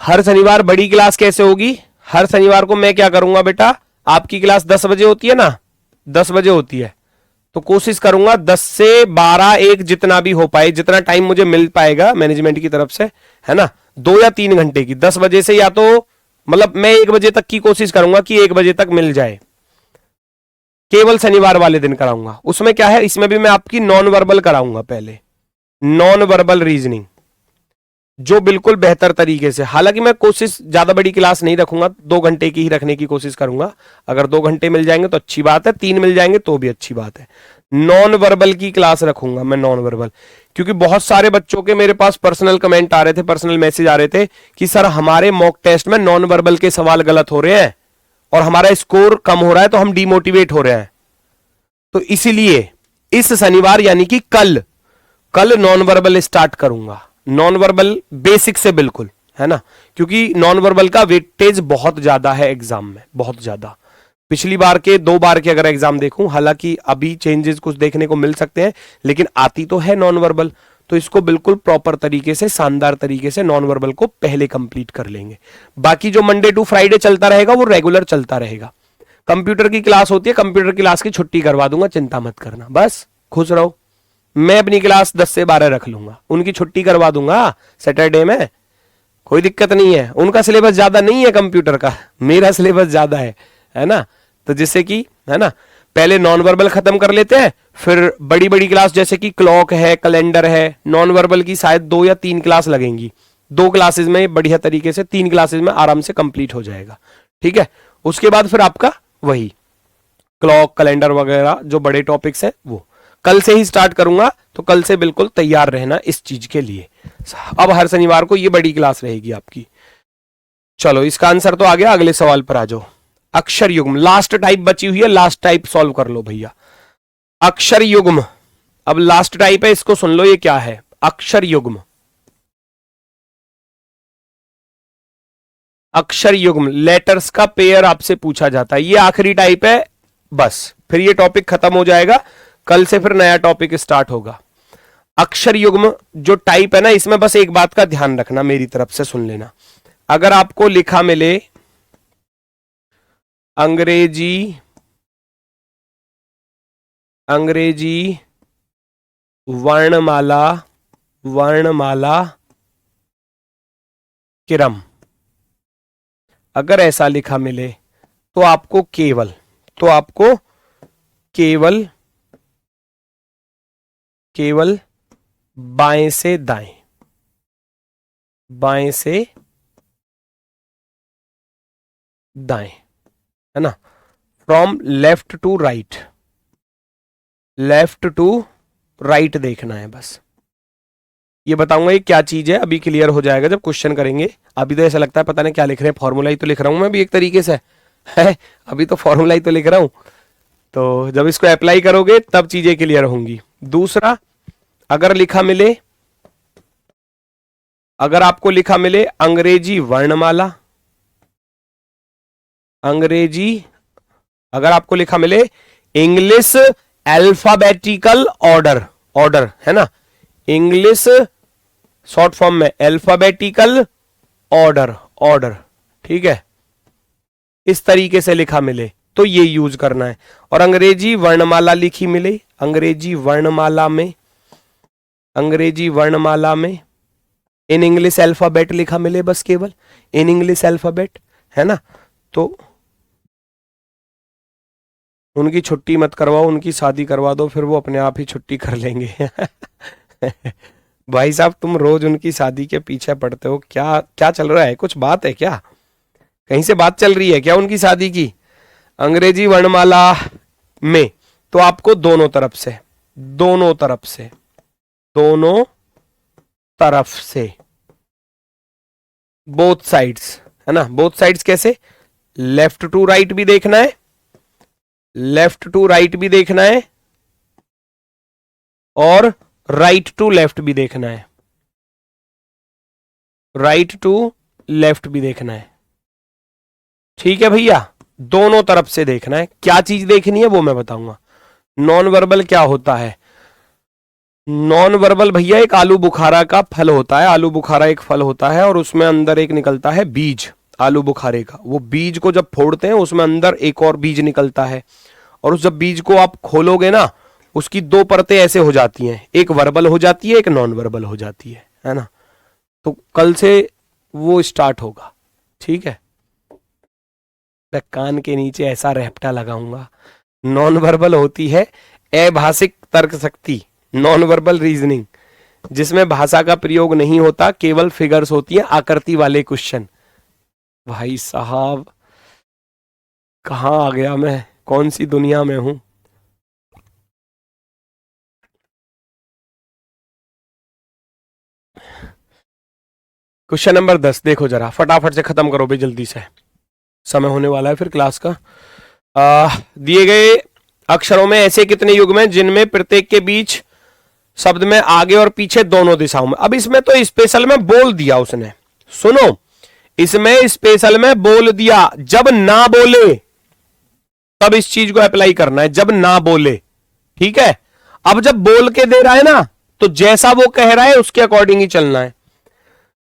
Speaker 1: हर शनिवार बड़ी क्लास कैसे होगी, हर शनिवार को मैं क्या करूंगा बेटा, आपकी क्लास 10 बजे होती है ना, 10 बजे होती है, तो कोशिश करूंगा 10 से 12 1 जितना भी हो पाए, जितना टाइम मुझे मिल पाएगा मैनेजमेंट की तरफ से, है ना, 2 या 3 घंटे की, 10 बजे से, या तो मतलब मैं 1 बजे तक की कोशिश करूंगा कि 1 बजे तक मिल जाए। केवल शनिवार वाले दिन कराऊंगा। उसमें क्या है, इसमें भी मैं आपकी नॉन वर्बल कराऊंगा, पहले नॉन वर्बल रीजनिंग, जो बिल्कुल बेहतर तरीके से। हालांकि मैं कोशिश ज्यादा बड़ी क्लास नहीं रखूंगा, 2 घंटे की ही रखने की कोशिश करूंगा। अगर 2 घंटे मिल जाएंगे तो अच्छी बात है, 3 मिल जाएंगे तो भी अच्छी बात है। नॉन वर्बल की क्लास रखूंगा मैं, नॉन वर्बल, क्योंकि बहुत सारे बच्चों के मेरे पास पर्सनल कमेंट आ रहे थे, पर्सनल मैसेज आ रहे थे कि सर हमारे मॉक टेस्ट में नॉन वर्बल के सवाल गलत हो रहे हैं और हमारा स्कोर कम हो रहा है, तो हम डिमोटिवेट हो रहे हैं। तो इसीलिए इस शनिवार यानी कि कल नॉन वर्बल स्टार्ट करूंगा, नॉन वर्बल बेसिक से बिल्कुल, है ना, क्योंकि नॉन वर्बल का वेटेज बहुत ज्यादा है एग्जाम में, बहुत ज्यादा। पिछली बार के 2 बार के अगर एग्जाम देखूं, हालांकि अभी चेंजेस कुछ देखने को मिल सकते हैं, लेकिन आती तो है नॉन वर्बल, तो इसको बिल्कुल प्रॉपर तरीके से, शानदार तरीके से नॉन वर्बल को पहले कंप्लीट कर लेंगे। बाकी जो मंडे टू फ्राइडे चलता रहेगा वो रेगुलर चलता रहेगा। कंप्यूटर की क्लास होती है, कंप्यूटर क्लास की छुट्टी करवा दूंगा, चिंता मत करना, बस खुश रहो। मैं अपनी क्लास 10 से 12 रख लूंगा, उनकी छुट्टी करवा दूंगा सैटरडे में, कोई दिक्कत नहीं है। उनका सिलेबस ज्यादा नहीं है कंप्यूटर का, मेरा सिलेबस ज्यादा है ना। तो जिससे कि है ना, पहले नॉन वर्बल खत्म कर लेते हैं, फिर बड़ी बड़ी क्लास जैसे कि क्लॉक है, कैलेंडर है, नॉन वर्बल की शायद 2 या 3 क्लास लगेंगी। 2 क्लासेस में बढ़िया तरीके से, 3 क्लासेस में आराम से कंप्लीट हो जाएगा, ठीक है। उसके बाद फिर आपका वही क्लॉक, कैलेंडर वगैरह जो बड़े टॉपिक्स हैं वो कल से ही स्टार्ट करूंगा, तो कल से बिल्कुल तैयार रहना इस चीज के लिए। अब हर शनिवार को ये बड़ी क्लास रहेगी आपकी। चलो इसका आंसर तो आ गया, अगले सवाल पर आ जाओ। अक्षर युग्म, लास्ट टाइप बची हुई है, लास्ट टाइप सॉल्व कर लो भैया। अक्षर युग्म, अब लास्ट टाइप है, इसको सुन लो, ये क्या है? अक्षर युग्म। अक्षर युग्म, लेटर्स का पेयर आपसे पूछा जाता है, ये आखिरी टाइप है, बस फिर ये टॉपिक खत्म हो जाएगा, कल से फिर नया टॉपिक स्टार्ट होगा। अक्षर युग्म जो टाइप है ना, इसमें बस एक बात का ध्यान रखना, मेरी तरफ से सुन लेना। अगर आपको लिखा मिले अंग्रेजी वर्णमाला क्रम, अगर ऐसा लिखा मिले तो आपको केवल बाएं से दाएं, बाएं से दाएं, है ना, from left to right, left to right देखना है बस। ये बताऊंगा ये क्या चीज है, अभी क्लियर हो जाएगा जब क्वेश्चन करेंगे। अभी तो ऐसा लगता है पता नहीं क्या लिख रहे हैं, फॉर्मूला ही तो लिख रहा हूं मैं भी एक तरीके से, है अभी तो फॉर्मूला ही तो लिख रहा हूं, तो जब इसको अप्लाई करोगे तब चीजें क्लियर होंगी। दूसरा, अगर आपको लिखा मिले अंग्रेजी वर्णमाला, अगर आपको लिखा मिले इंग्लिश अल्फाबेटिकल ऑर्डर है ना, इंग्लिश शॉर्ट फॉर्म में अल्फाबेटिकल ऑर्डर, ठीक है, इस तरीके से लिखा मिले तो ये यूज करना है। और अंग्रेजी वर्णमाला लिखी मिले, अंग्रेजी वर्णमाला में इन इंग्लिश अल्फाबेट लिखा मिले, बस केवल इन इंग्लिश अल्फाबेट, है ना, तो उनकी छुट्टी मत करवाओ, उनकी शादी करवा दो, फिर वो अपने आप ही छुट्टी कर लेंगे। भाई साहब तुम रोज उनकी शादी के पीछे पड़ते हो, क्या क्या चल रहा है, कुछ बात है क्या, कहीं से बात चल रही है क्या उनकी शादी की? अंग्रेजी वर्णमाला में तो आपको दोनों तरफ से बोथ साइड्स, है ना, बोथ साइड्स कैसे, लेफ्ट टू राइट भी देखना है, और राइट टू लेफ्ट भी देखना है, ठीक है भैया, दोनों तरफ से देखना है। क्या चीज देखनी है वो मैं बताऊंगा। नॉन वर्बल क्या होता है? नॉन वर्बल भैया एक आलू बुखारा का फल होता है, आलू बुखारा एक फल होता है और उसमें अंदर एक निकलता है बीज आलू बुखारे का, वो बीज को जब फोड़ते हैं उसमें अंदर एक और बीज निकलता है, और उस जब बीज को आप खोलोगे ना, उसकी 2 परतें ऐसे हो जाती हैं, एक वर्बल हो जाती है, एक नॉन वर्बल हो जाती है ना। तो कल से वो स्टार्ट होगा, ठीक है। मैं कान के नीचे ऐसा रेपटा लगाऊंगा। नॉन वर्बल होती है अभाषिक तर्क शक्ति, नॉन वर्बल रीजनिंग, जिसमें भाषा का प्रयोग नहीं होता, केवल फिगर्स होती है, आकृति वाले क्वेश्चन। भाई साहब कहां आ गया मैं, कौन सी दुनिया में हूं। क्वेश्चन नंबर 10 देखो जरा, फटाफट से खत्म करो भाई, जल्दी से, समय होने वाला है फिर क्लास का। दिए गए अक्षरों में ऐसे कितने युग्म हैं जिनमें प्रत्येक के बीच शब्द में आगे और पीछे दोनों दिशाओं में। अब इसमें तो स्पेशल में बोल दिया उसने, सुनो, इसमें स्पेशल में बोल दिया, जब ना बोले तब इस चीज को अप्लाई करना है, जब ना बोले। ठीक है, अब जब बोल के दे रहा है ना, तो जैसा वो कह रहा है उसके अकॉर्डिंग ही चलना है।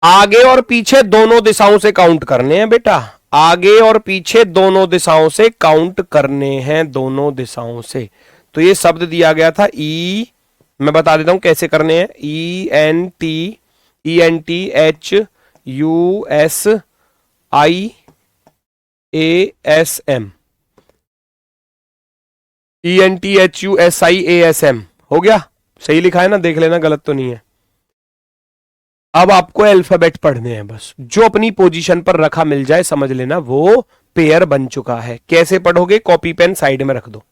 Speaker 1: आगे और पीछे दोनों दिशाओं से काउंट करने हैं बेटा, आगे और पीछे दोनों दिशाओं से काउंट करने हैं, दोनों दिशाओं से। तो ये शब्द दिया गया था ई, मैं बता देता हूं कैसे करने हैं। ENTHUSIASM, ENTHUSIASM हो गया, सही लिखा है ना, देख लेना गलत तो नहीं है। अब आपको अल्फाबेट पढ़ने हैं बस, जो अपनी पोजीशन पर रखा मिल जाए समझ लेना वो पेयर बन चुका है। कैसे पढ़ोगे, कॉपी पेन साइड में रख दो।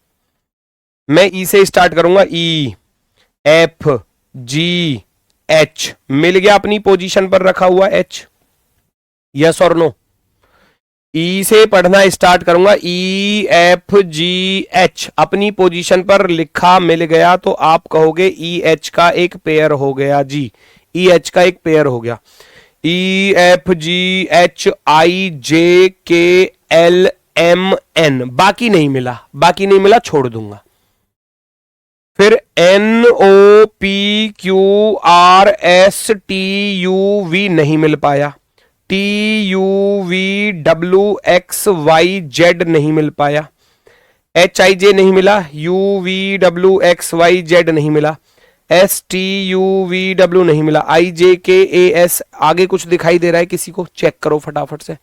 Speaker 1: मैं ई से स्टार्ट करूंगा, ई एफ जी एच, मिल गया अपनी पोजीशन पर रखा हुआ एच, यस और नो। ई से पढ़ना स्टार्ट करूंगा, ई एफ जी एच, अपनी पोजीशन पर लिखा मिल गया तो आप कहोगे ई एच का एक पेयर हो गया जी, ई एच का एक पेयर हो गया। ई एफ जी एच आई जे के एल एम एन, बाकी नहीं मिला, बाकी नहीं मिला, छोड़ दूंगा। फिर N O P Q R S T U V नहीं मिल पाया, T U V W X Y Z नहीं मिल पाया, एच आई जे नहीं मिला, U V W X Y Z नहीं मिला, S T U V W नहीं मिला, आई जे के ए एस। आगे कुछ दिखाई दे रहा है किसी को, चेक करो फटाफट से,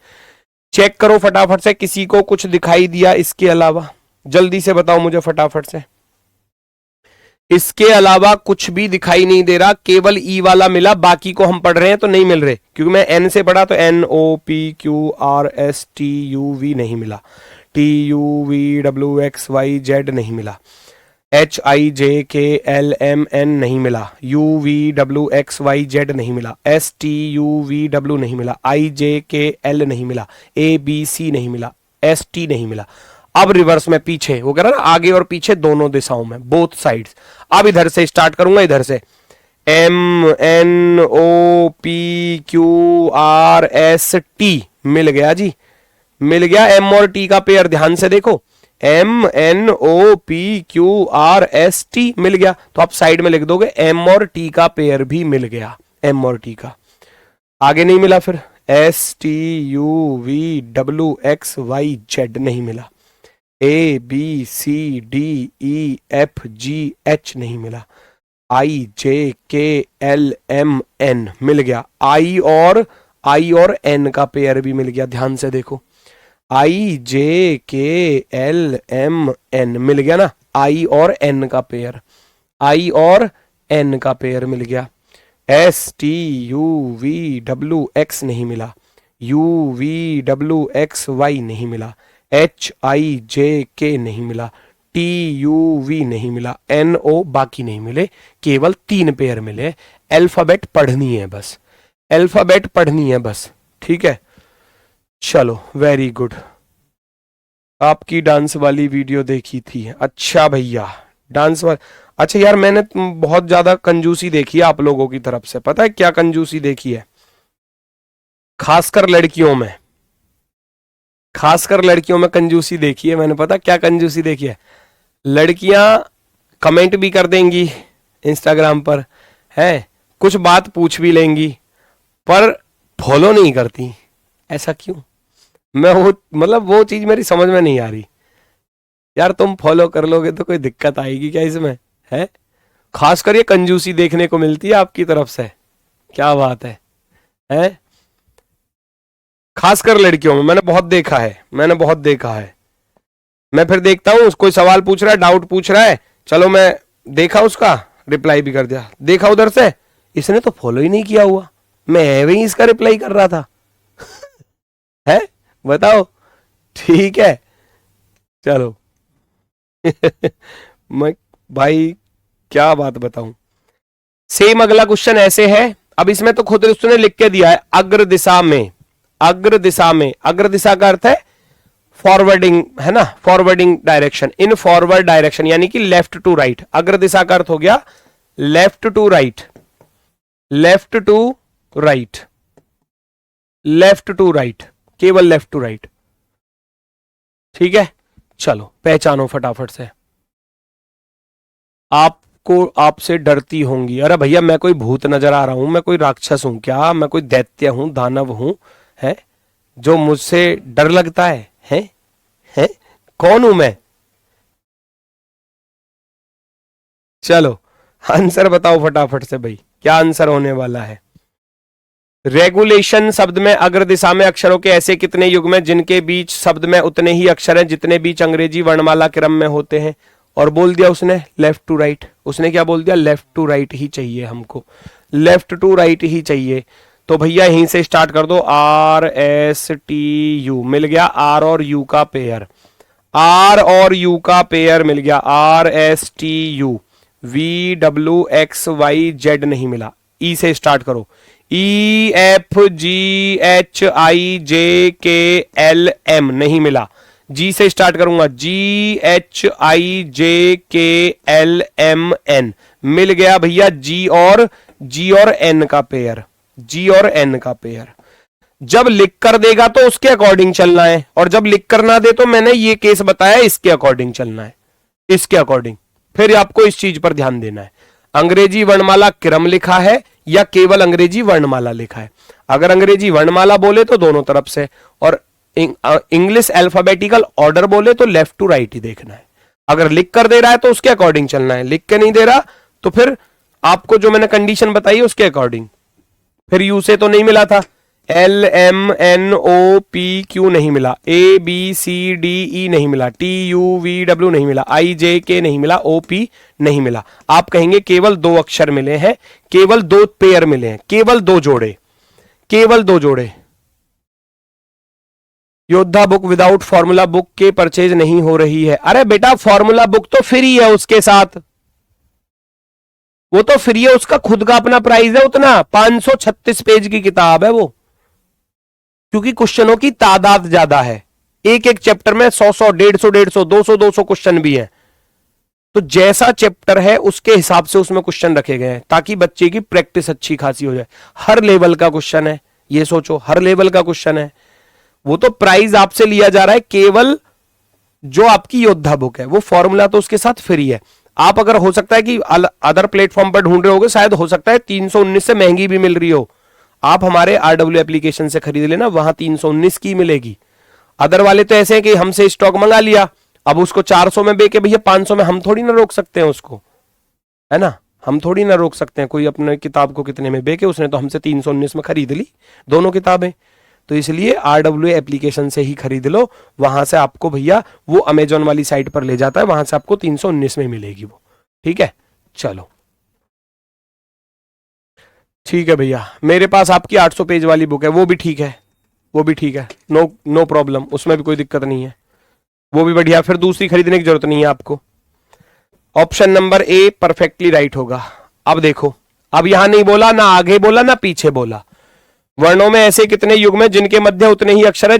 Speaker 1: चेक करो फटाफट से, किसी को कुछ दिखाई दिया इसके अलावा, जल्दी से बताओ मुझे फटाफट से। इसके अलावा कुछ भी दिखाई नहीं दे रहा, केवल ई वाला मिला, बाकी को हम पढ़ रहे हैं तो नहीं मिल रहे, क्योंकि मैं एन से पढ़ा तो N O P Q R S T U V नहीं मिला, T U V W X Y Z नहीं मिला, एच आई जे के एल एम एन नहीं मिला, U V W X Y Z नहीं मिला, S T U V W नहीं मिला, आई जे के एल नहीं मिला, ए बी सी नहीं मिला, एस टी नहीं मिला। अब रिवर्स में पीछे वो कह रहा ना, आगे और पीछे दोनों दिशाओं में, बोथ साइड्स। अब इधर से स्टार्ट करूंगा, इधर से M N O P Q R S T मिल गया जी, मिल गया। एम और टी का पेयर ध्यान से देखो, M N O P Q R S T मिल गया, तो आप साइड में लिख दोगे एम और टी का पेयर भी मिल गया, एम और टी का। आगे नहीं मिला, फिर S T U V W X Y Z नहीं मिला, A B C D E F G H नहीं मिला, आई जे के एल एम एन मिल गया, आई और एन का पेयर भी मिल गया, ध्यान से देखो, आई जे के एल एम एन मिल गया ना, आई और एन का पेयर, आई और एन का पेयर मिल गया। S T U V W X नहीं मिला, U V W X Y नहीं मिला, एच आई जे के नहीं मिला, टी यू वी नहीं मिला, एन ओ बाकी नहीं मिले, केवल 3 पेयर मिले। अल्फाबेट पढ़नी है बस, अल्फाबेट पढ़नी है बस, ठीक है। चलो वेरी गुड, आपकी डांस वाली वीडियो देखी थी, अच्छा भैया डांस वाली। अच्छा यार, मैंने बहुत ज्यादा कंजूसी देखी है आप लोगों की तरफ से, पता है क्या कंजूसी देखी है, खासकर लड़कियों में, खासकर लड़कियों में कंजूसी देखी है मैंने। पता क्या कंजूसी देखी है, लड़कियां कमेंट भी कर देंगी इंस्टाग्राम पर, है कुछ बात पूछ भी लेंगी, पर फॉलो नहीं करती। ऐसा क्यों, मैं वो मतलब वो चीज मेरी समझ में नहीं आ रही यार। तुम फॉलो कर लोगे तो कोई दिक्कत आएगी क्या इसमें, है खासकर ये कंजूसी देखने को मिलती है आपकी तरफ से, क्या बात है? खासकर लड़कियों में मैंने बहुत देखा है, मैंने बहुत देखा है। मैं फिर देखता हूं कोई सवाल पूछ रहा है, डाउट पूछ रहा है, चलो मैं देखा, उसका रिप्लाई भी कर दिया, देखा उधर से इसने तो फॉलो ही नहीं किया हुआ, मैं वही इसका रिप्लाई कर रहा था है, बताओ, ठीक है चलो मैं भाई क्या बात बताऊं। सेम अगला क्वेश्चन ऐसे है, अब इसमें तो खुद उसने लिख के दिया है, अग्र दिशा में, अग्र दिशा में, अग्र दिशा का अर्थ है फॉरवर्डिंग, है ना, forwarding direction, in forward direction यानी कि लेफ्ट टू राइट। अग्र दिशा का अर्थ हो गया left to right, left to right, left to right, केवल लेफ्ट टू राइट, ठीक है। चलो पहचानो फटाफट से। आपको आपसे डरती होंगी। अरे भैया मैं कोई भूत नजर आ रहा हूं, मैं कोई राक्षस हूं क्या, मैं कोई दैत्य हूं, दानव हूं, है जो मुझसे डर लगता है? कौन हूं मैं? चलो आंसर बताओ फटाफट से भाई, क्या आंसर होने वाला है? रेगुलेशन शब्द में अग्र दिशा में अक्षरों के ऐसे कितने युग्म हैं जिनके बीच शब्द में उतने ही अक्षर हैं जितने बीच अंग्रेजी वर्णमाला क्रम में होते हैं? और बोल दिया उसने लेफ्ट टू राइट। उसने क्या बोल दिया? लेफ्ट टू राइट ही चाहिए हमको, लेफ्ट टू राइट ही चाहिए। तो भैया यहीं से स्टार्ट कर दो। आर एस टी यू मिल गया, आर और यू का पेयर, आर और यू का पेयर मिल गया, R S T U. V W X Y Z नहीं मिला, ई से स्टार्ट करो। ई एफ जी एच आई जे के एल एम नहीं मिला, जी से स्टार्ट करूंगा, जी एच आई जे के एल एम एन मिल गया भैया, जी और एन का पेयर, जी और एन का पेयर। जब लिख कर देगा तो उसके अकॉर्डिंग चलना है, और जब लिख कर ना दे तो मैंने ये केस बताया इसके अकॉर्डिंग चलना है, इसके अकॉर्डिंग। फिर आपको इस चीज पर ध्यान देना है, अंग्रेजी वर्णमाला क्रम लिखा है या केवल अंग्रेजी वर्णमाला लिखा है। अगर अंग्रेजी वर्णमाला बोले तो दोनों तरफ से, और इंग्लिश अल्फाबेटिकल ऑर्डर बोले तो लेफ्ट टू राइट ही देखना है। अगर लिख कर दे रहा है तो उसके अकॉर्डिंग चलना है, लिख के नहीं दे रहा तो फिर आपको जो मैंने कंडीशन बताई उसके अकॉर्डिंग। फिर यू से तो नहीं मिला था, L M N O P Q नहीं मिला, ए बी सी डी ई नहीं मिला, टी यू वी डब्ल्यू नहीं मिला, आई जे के नहीं मिला, ओ पी नहीं मिला। आप कहेंगे केवल दो अक्षर मिले हैं, केवल दो पेयर मिले हैं, केवल दो जोड़े, केवल दो जोड़े। योद्धा बुक विदाउट फॉर्मूला बुक के परचेज नहीं हो रही है। अरे बेटा फॉर्मूला बुक तो फ्री है उसके साथ, वो तो फ्री है, उसका खुद का अपना प्राइस है उतना, 536 पेज की किताब है वो, क्योंकि क्वेश्चनों की तादाद ज्यादा है, एक एक चैप्टर में 100 150 200 क्वेश्चन भी है। तो जैसा चैप्टर है उसके हिसाब से उसमें क्वेश्चन रखे गए हैं ताकि बच्चे की प्रैक्टिस अच्छी खासी हो जाए। हर लेवल का क्वेश्चन है, ये सोचो हर लेवल का क्वेश्चन है। वो तो प्राइस आपसे लिया जा रहा है केवल जो आपकी योद्धा बुक है, वो फॉर्मूला तो उसके साथ फ्री है। आप अगर हो सकता है कि अदर प्लेटफॉर्म पर ढूंढ रहे होगे, शायद हो सकता है 319 से महंगी भी मिल रही हो, आप हमारे RW एप्लीकेशन से खरीद लेना, वहां 319 की मिलेगी। अदर वाले तो ऐसे हैं कि हमसे स्टॉक मंगा लिया, अब उसको 400 में बेचे भैया 500 में, हम थोड़ी ना रोक सकते हैं उसको, है ना, हम थोड़ी ना रोक सकते हैं कोई अपने किताब को कितने में बेचे, उसने तो हमसे 319 में खरीद ली दोनों किताबें। तो इसलिए RW एप्लीकेशन से ही खरीद लो, वहां से आपको भैया वो अमेजोन वाली साइट पर ले जाता है, वहां से आपको 319 में मिलेगी वो, ठीक है। चलो ठीक है भैया, मेरे पास आपकी 800 पेज वाली बुक है, वो भी ठीक है, वो भी ठीक है, नो प्रॉब्लम, उसमें भी कोई दिक्कत नहीं है, वो भी बढ़िया। फिर दूसरी खरीदने की जरूरत नहीं है आपको। Option number A perfectly right होगा। अब देखो, अब यहां नहीं बोला, ना आगे बोला, ना पीछे बोला। वर्णों में ऐसे कितने युग्म हैं जिनके मध्य उतने ही अक्षर है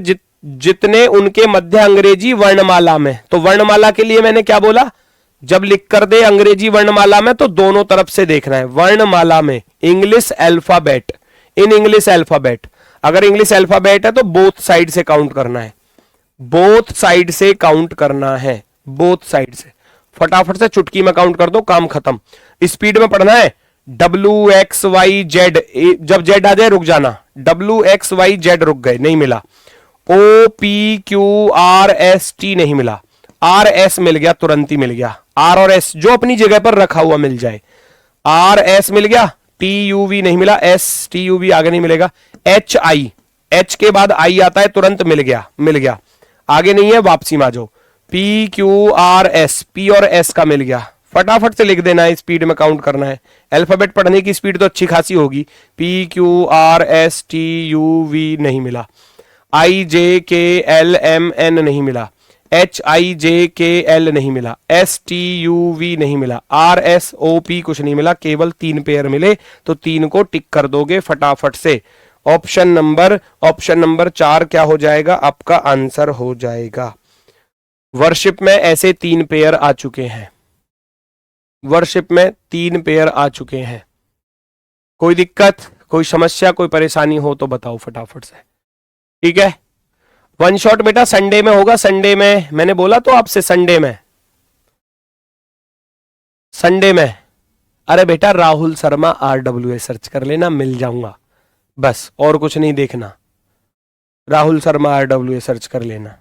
Speaker 1: जितने उनके मध्य अंग्रेजी वर्णमाला में। तो वर्णमाला के लिए मैंने क्या बोला, जब लिख कर दे अंग्रेजी वर्णमाला में तो दोनों तरफ से देखना है। वर्णमाला में English alphabet, in English alphabet, अगर इंग्लिश अल्फाबेट है तो बोथ साइड से काउंट करना है, बोथ साइड से काउंट करना है, बोथ साइड से। फटाफट से चुटकी में काउंट कर दो, काम खत्म। स्पीड में पढ़ना है। WXYZ, जब जेड आ जाए रुक जाना, WXYZ रुक गए, नहीं मिला। OPQRST नहीं मिला, RS मिल गया, तुरंत ही मिल गया। R और S जो अपनी जगह पर रखा हुआ मिल जाए, RS मिल गया। TUV नहीं मिला, STUV आगे नहीं मिलेगा। HI, H के बाद I आता है, तुरंत मिल गया, मिल गया, आगे नहीं है, वापसी में आ जाओ। PQRS, P और S का मिल गया, फटाफट से लिख देना है, स्पीड में काउंट करना है। अल्फाबेट पढ़ने की स्पीड तो अच्छी खासी होगी। PQRSTUV नहीं मिला, IJKLMN नहीं मिला, HIJKL नहीं मिला, STUV नहीं मिला, RSOP कुछ नहीं मिला, केवल 3 पेयर मिले, तो 3 को टिक कर दोगे फटाफट से। ऑप्शन नंबर 4 क्या हो जाएगा, आपका आंसर हो जाएगा। वर्शिप में ऐसे 3 पेयर आ चुके हैं, वर्शिप में 3 पेयर आ चुके हैं। कोई दिक्कत, कोई समस्या, कोई परेशानी हो तो बताओ फटाफट से, ठीक है। वन शॉट बेटा संडे में होगा, संडे में मैंने बोला तो आपसे, संडे में, संडे में। अरे बेटा राहुल शर्मा RWA सर्च कर लेना, मिल जाऊंगा, बस और कुछ नहीं देखना। राहुल शर्मा RWA सर्च कर लेना।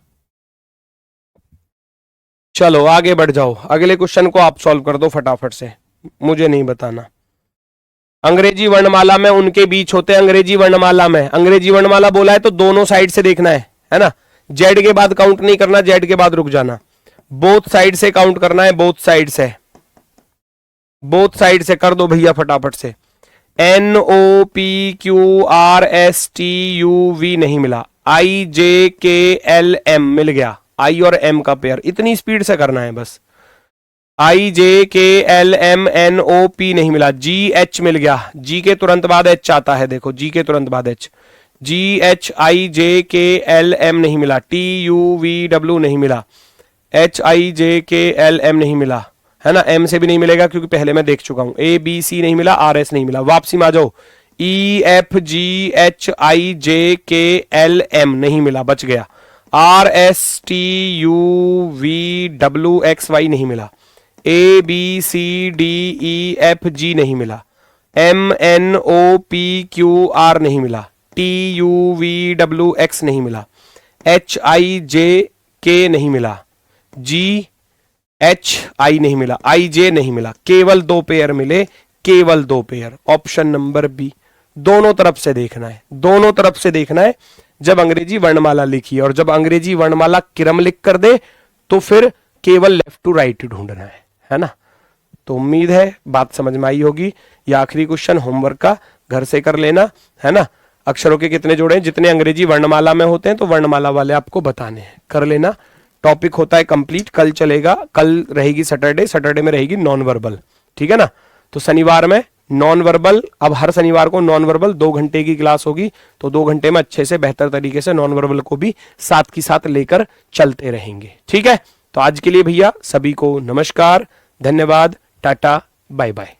Speaker 1: चलो आगे बढ़ जाओ, अगले क्वेश्चन को आप सॉल्व कर दो फटाफट से, मुझे नहीं बताना। अंग्रेजी वर्णमाला में उनके बीच होते हैं, अंग्रेजी वर्णमाला में, अंग्रेजी वर्णमाला बोला है तो दोनों साइड से देखना है ना। जेड के बाद काउंट नहीं करना, जेड के बाद रुक जाना, बोथ साइड से काउंट करना है, बोथ साइड से, बोथ साइड से कर दो भैया फटाफट से। NOPQRSTUV नहीं मिला, IJKLM मिल गया, आई और एम का पेयर, इतनी स्पीड से करना है बस। IJKLMNOP नहीं मिला, GH मिल गया, G के तुरंत बाद H आता है, देखो G के तुरंत बाद H, GHIJKLM नहीं मिला, TUVW नहीं मिला, HIJKLM नहीं मिला, है ना, M से भी नहीं मिलेगा क्योंकि पहले मैं देख चुका हूं, ABC नहीं मिला, RS नहीं मिला, वापसी में आ जाओ, EFGHIJKLM नहीं मिला, बच गया, RSTUVWXY नहीं मिला, ABCDEFG नहीं मिला, MNOPQR नहीं मिला, TUVWX नहीं मिला, HIJK नहीं मिला, GHI नहीं मिला, IJ नहीं मिला, केवल दो पेयर मिले, केवल दो पेयर, ऑप्शन नंबर बी। दोनों तरफ से देखना है, दोनों तरफ से देखना है जब अंग्रेजी वर्णमाला लिखी है, और जब अंग्रेजी वर्णमाला क्रम लिख कर दे तो फिर केवल लेफ्ट टू राइट ढूंढना है ना। तो उम्मीद है बात समझ में आई होगी। ये आखिरी क्वेश्चन होमवर्क का घर से कर लेना, है ना। अक्षरों के कितने जोड़े हैं, जितने अंग्रेजी वर्णमाला में होते हैं तो वर्णमाला वाले आपको बताने हैं, कर लेना। टॉपिक होता है कंप्लीट, कल चलेगा, कल रहेगी सैटरडे, सैटरडे में रहेगी नॉन वर्बल, ठीक है ना। तो शनिवार में नॉन वर्बल, अब हर शनिवार को नॉन वर्बल 2 घंटे की क्लास होगी, तो 2 घंटे में अच्छे से बेहतर तरीके से नॉन वर्बल को भी साथ की साथ लेकर चलते रहेंगे, ठीक है। तो आज के लिए भैया सभी को नमस्कार, धन्यवाद, टाटा, बाय बाय।